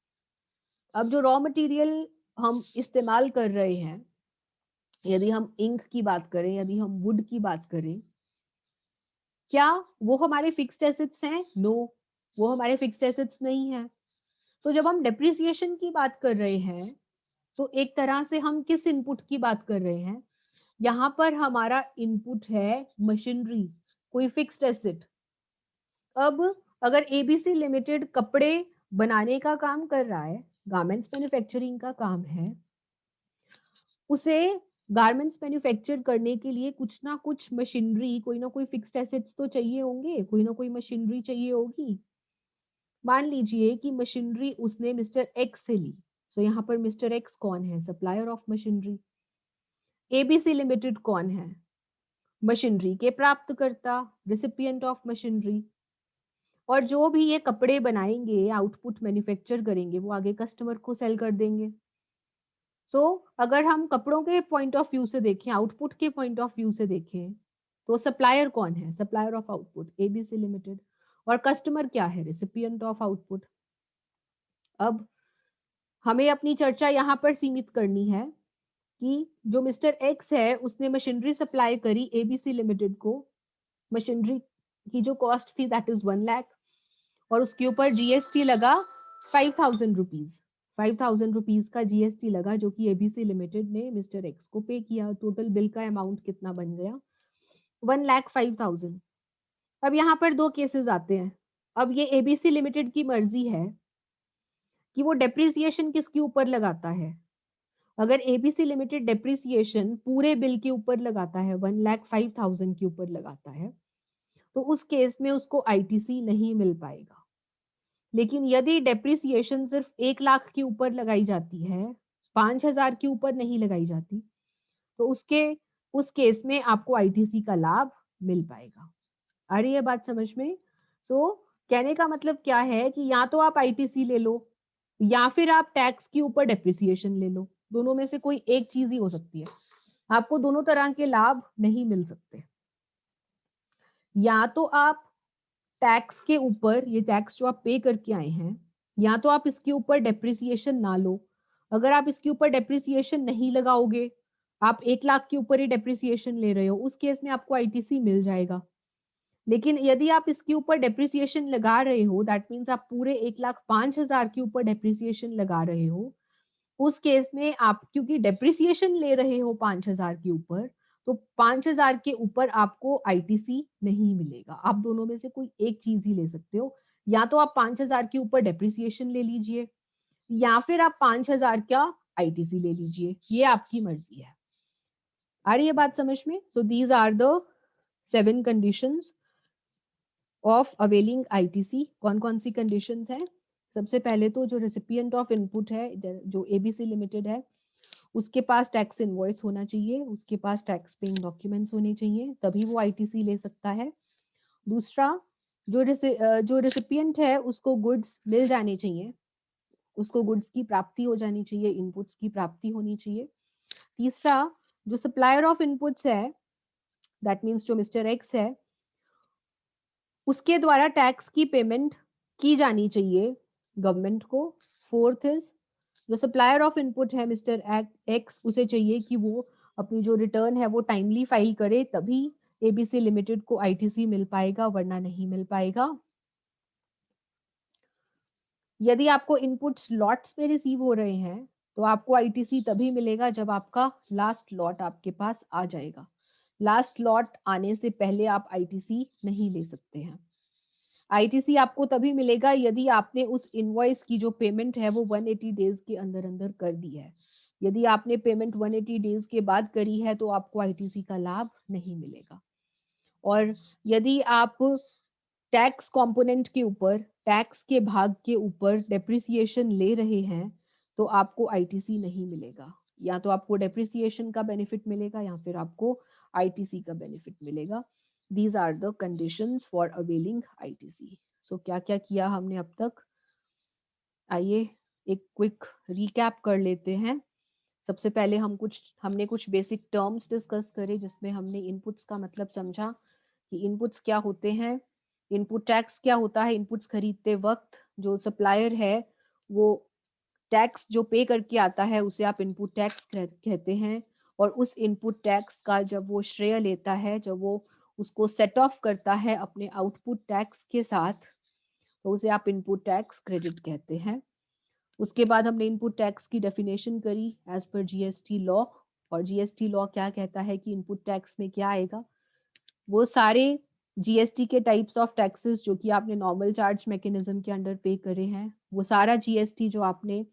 अब जो रॉ मटेरियल हम इस्तेमाल कर रहे हैं यदि हम इंक की बात करें, यदि हम वुड की बात करें, क्या वो हमारे फिक्स्ड एसेट्स हैं? नो, वो हमारे फिक्स्ड एसेट्स नहीं है। तो जब हम डेप्रिसिएशन की बात कर रहे हैं, तो एक तरह से हम किस इनपुट की बात कर रहे हैं? यहाँ पर हमारा इनपुट है मशीनरी, कोई फिक्स्ड एसेट। अब अगर एबीसी लिमिटेड कपड़े बनाने का काम कर रहा है, गारमेंट्स मैन्युफैक्चरिंग का काम है, उसे गारमेंट्स मैन्युफैक्चर करने के लिए कुछ ना कुछ मशीनरी, कोई ना कोई फिक्स्ड एसेट्स तो चाहिए होंगे, कोई ना कोई मशीनरी चाहिए होगी। मान लीजिए कि मशीनरी उसने मिस्टर एक्स से ली, तो यहाँ पर मिस्टर एक्स कौन है? Supplier of machinery. ABC limited कौन है? मशीनरी के प्राप्तकर्ता, रिसिपिएंट ऑफ मशीनरी। और जो भी ये कपड़े बनाएंगे, आउटपुट मैन्युफैक्चर करेंगे, वो आगे कस्टमर को सेल कर देंगे। अगर हम कपड़ों के पॉइंट ऑफ व्यू से देखें, आउटपुट के पॉइंट ऑफ व्यू से देखें, तो सप्लायर कौन है? Supplier of output ABC limited. और कस्टमर क्या है? Recipient of output. अब हमें अपनी चर्चा यहाँ पर सीमित करनी है कि जो मिस्टर एक्स है, उसने मशीनरी सप्लाई करी एबीसी लिमिटेड को। मशीनरी की जो कॉस्ट थी दैट इज 1 लाख, और उसके ऊपर जीएसटी लगा 5,000 रुपीज। 5,000 रुपीज का जीएसटी लगा, जो कि एबीसी लिमिटेड ने मिस्टर एक्स को पे किया। टोटल बिल का अमाउंट कितना बन गया? 1,05,000। अब यहाँ पर दो केसेस आते हैं। अब ये एबीसी लिमिटेड की मर्जी है कि वो डेप्रिसिएशन किसके ऊपर लगाता है। अगर एबीसी लिमिटेड डेप्रिसिएशन पूरे बिल के ऊपर लगाता है, 1,05,000 के ऊपर लगाता है, तो उस केस में उसको आईटीसी नहीं मिल पाएगा। लेकिन यदि डेप्रिसिएशन सिर्फ 1 लाख के ऊपर लगाई जाती है, 5,000 के ऊपर नहीं लगाई जाती, तो उस केस में आपको आईटीसी का लाभ मिल पाएगा। आ रही है बात समझ में? कहने का मतलब क्या है कि या तो आप आईटीसी ले लो, या फिर आप टैक्स के ऊपर डेप्रिसिएशन ले लो। दोनों में से कोई एक चीज ही हो सकती है। आपको दोनों तरह के लाभ नहीं मिल सकते। या तो आप टैक्स के ऊपर, ये टैक्स जो आप पे करके आए हैं, या तो आप इसके ऊपर डेप्रिसिएशन ना लो। अगर आप इसके ऊपर डेप्रिसिएशन नहीं लगाओगे, आप 1 लाख के ऊपर ही डेप्रिसिएशन ले रहे हो, उस केस में आपको आईटीसी मिल जाएगा। लेकिन यदि आप इसके ऊपर डेप्रिसिएशन लगा रहे हो, दैट मीन्स आप पूरे 1,05,000 के ऊपर डेप्रिसिएशन लगा रहे हो, उस केस में आप क्योंकि डेप्रिसिएशन ले रहे हो 5,000 के ऊपर, तो 5,000 के ऊपर आपको आईटीसी नहीं मिलेगा। आप दोनों में से कोई एक चीज ही ले सकते हो। या तो आप 5,000 के ऊपर डेप्रिसिएशन ले लीजिए, या फिर आप 5,000 का आईटीसी ले लीजिए। ये आपकी मर्जी है। आ रही है बात समझ में? So these are the 7 conditions of availing ITC. कौन कौन सी कंडीशंस है? सबसे पहले तो जो रेसिपिएंट ऑफ इनपुट है, जो एबीसी लिमिटेड है, उसके पास टैक्स इनवॉइस होना चाहिए, उसके पास टैक्स पेइंग डॉक्यूमेंट्स होने चाहिए, तभी वो आईटीसी ले सकता है। दूसरा, जो रेसिपिएंट है उसको गुड्स मिल जाने चाहिए, उसको गुड्स की प्राप्ति हो जानी चाहिए, इनपुट्स की प्राप्ति होनी चाहिए। तीसरा, जो सप्लायर ऑफ इनपुट्स है, दैट मीन्स जो मिस्टर एक्स है, उसके द्वारा टैक्स की पेमेंट की जानी चाहिए गवर्नमेंट को। फोर्थ इज, जो सप्लायर ऑफ इनपुट है मिस्टर एक्स, उसे चाहिए कि वो अपनी जो रिटर्न है वो टाइमली फाइल करे, तभी एबीसी लिमिटेड को आईटीसी मिल पाएगा, वरना नहीं मिल पाएगा। यदि आपको इनपुट्स लॉट्स में रिसीव हो रहे हैं, तो आपको आईटीसी तभी मिलेगा जब आपका लास्ट लॉट आपके पास आ जाएगा। लास्ट लॉट आने से पहले आप आईटीसी नहीं ले सकते हैं। आईटीसी आपको तभी मिलेगा यदि आपने उस इनवॉइस की जो पेमेंट है वो 180 डेज के अंदर अंदर कर दी है। यदि आपने पेमेंट 180 डेज के बाद करी है, तो आपको आईटीसी का लाभ नहीं मिलेगा। और यदि आप टैक्स कंपोनेंट के ऊपर, टैक्स के भाग के ऊपर डेप्रिसिएशन ले रहे हैं, तो आपको आईटीसी नहीं मिलेगा। या तो आपको डेप्रिसिएशन का बेनिफिट मिलेगा, या फिर आपको आईटीसी का बेनिफिट मिलेगा। These are the conditions for availing ITC. So क्या क्या किया हमने अब तक? आइए एक क्विक रिकैप कर लेते हैं। सबसे पहले हमने कुछ बेसिक टर्म्स डिस्कस करे, जिसमें हमने इनपुट्स का मतलब समझा कि इनपुट्स क्या होते हैं, इनपुट टैक्स क्या होता है। इनपुट्स खरीदते वक्त जो सप्लायर है वो टैक्स जो पे करके आता है, उसे आप इनपुट टैक्स कहते हैं। और उस इनपुट टैक्स का जब वो श्रेय लेता है, जब वो उसको सेट ऑफ करता है अपने आउटपुट टैक्स के साथ, तो उसे आप इनपुट टैक्स क्रेडिट कहते हैं। उसके बाद हमने इनपुट टैक्स की डेफिनेशन करी एज पर जीएसटी लॉ, और जीएसटी लॉ क्या कहता है कि इनपुट टैक्स में क्या आएगा। वो सारे जीएसटी के टाइप्स ऑफ टैक्सेस जो कि आपने नॉर्मल चार्ज मैकेनिज्म के अंडर पे करे हैं, वो सारा जीएसटी जो आपने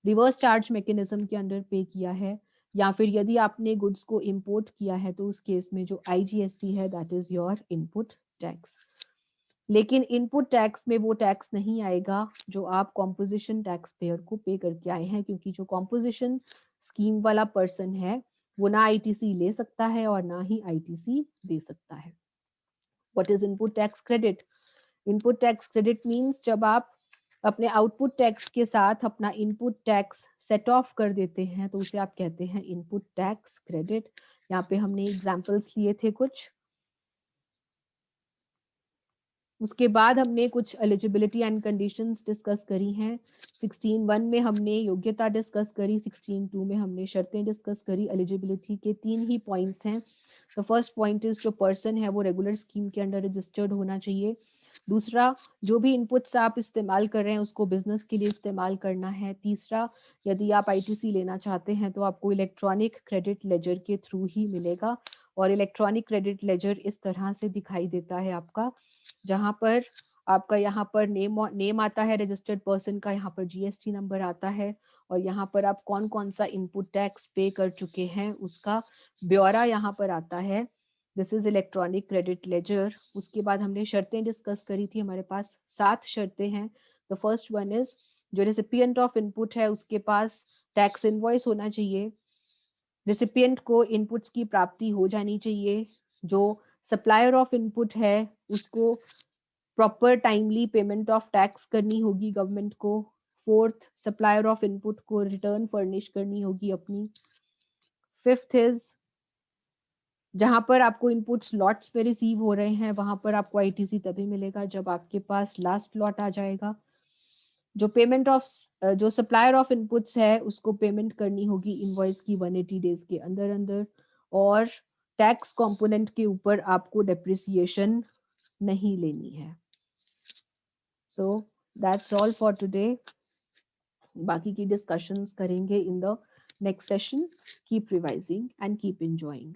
रिवर्स चार्ज मैकेनिज्म के अंडर पे किया है, या फिर यदि आपने गुड्स को इंपोर्ट किया है तो उस केस में जो आईजीएसटी है that is your input tax. लेकिन इनपुट टैक्स में वो टैक्स नहीं आएगा जो आप कॉम्पोजिशन टैक्स पेयर को पे करके आए हैं, क्योंकि जो कॉम्पोजिशन स्कीम वाला पर्सन है वो ना आईटीसी ले सकता है और ना ही आईटीसी दे सकता है। What is input tax credit? Input tax credit means जब आप अपने आउटपुट टैक्स के साथ अपना इनपुट टैक्स सेट ऑफ कर देते हैं तो उसे आप कहते हैं इनपुट टैक्स क्रेडिट। यहाँ पे हमने एग्जांपल्स लिए थे कुछ। उसके बाद हमने कुछ एलिजिबिलिटी एंड कंडीशंस डिस्कस करी हैं। 16(1) में हमने योग्यता डिस्कस करी, 16(2) में हमने शर्तें डिस्कस करी। एलिजिबिलिटी के 3 ही पॉइंट्स हैं। तो फर्स्ट पॉइंट इज जो पर्सन है वो रेगुलर स्कीम के अंडर रजिस्टर्ड होना चाहिए। दूसरा, जो भी इनपुट्स आप इस्तेमाल कर रहे हैं उसको बिजनेस के लिए इस्तेमाल करना है। तीसरा, यदि आप आईटीसी लेना चाहते हैं तो आपको इलेक्ट्रॉनिक क्रेडिट लेजर के थ्रू ही मिलेगा, और इलेक्ट्रॉनिक क्रेडिट लेजर इस तरह से दिखाई देता है आपका, जहां पर आपका यहाँ पर नेम आता है रजिस्टर्ड पर्सन का, यहाँ पर जीएसटी नंबर आता है, और यहाँ पर आप कौन कौन सा इनपुट टैक्स पे कर चुके हैं उसका ब्यौरा यहाँ पर आता है। This is electronic credit laser. उसके बाद हमने शर्तें डिस्कस करी थी, हमारे पास 7 शर्तें हैं। तो फर्स्ट वन इज जो रेसिपिएंट ऑफ इनपुट है उसके पास टैक्स इनवॉइस होना चाहिए। रेसिपिएंट को इनपुट्स की प्राप्ति हो जानी चाहिए। जो सप्लायर ऑफ इनपुट है उसको proper timely payment of tax करनी होगी गवर्नमेंट को। फोर्थ, सप्लायर ऑफ इनपुट को रिटर्न फर्निश करनी होगी अपनी। फिफ्थ इज जहां पर आपको इनपुट्स लॉट्स पे रिसीव हो रहे हैं वहां पर आपको आईटीसी तभी मिलेगा जब आपके पास लास्ट लॉट आ जाएगा। जो पेमेंट ऑफ जो सप्लायर ऑफ इनपुट्स है उसको पेमेंट करनी होगी इनवॉइस की 180 डेज के अंदर अंदर, और टैक्स कंपोनेंट के ऊपर आपको डेप्रिसिएशन नहीं लेनी है। So that's all for today. बाकी की डिस्कशंस करेंगे in the next session. Keep revising and keep enjoying.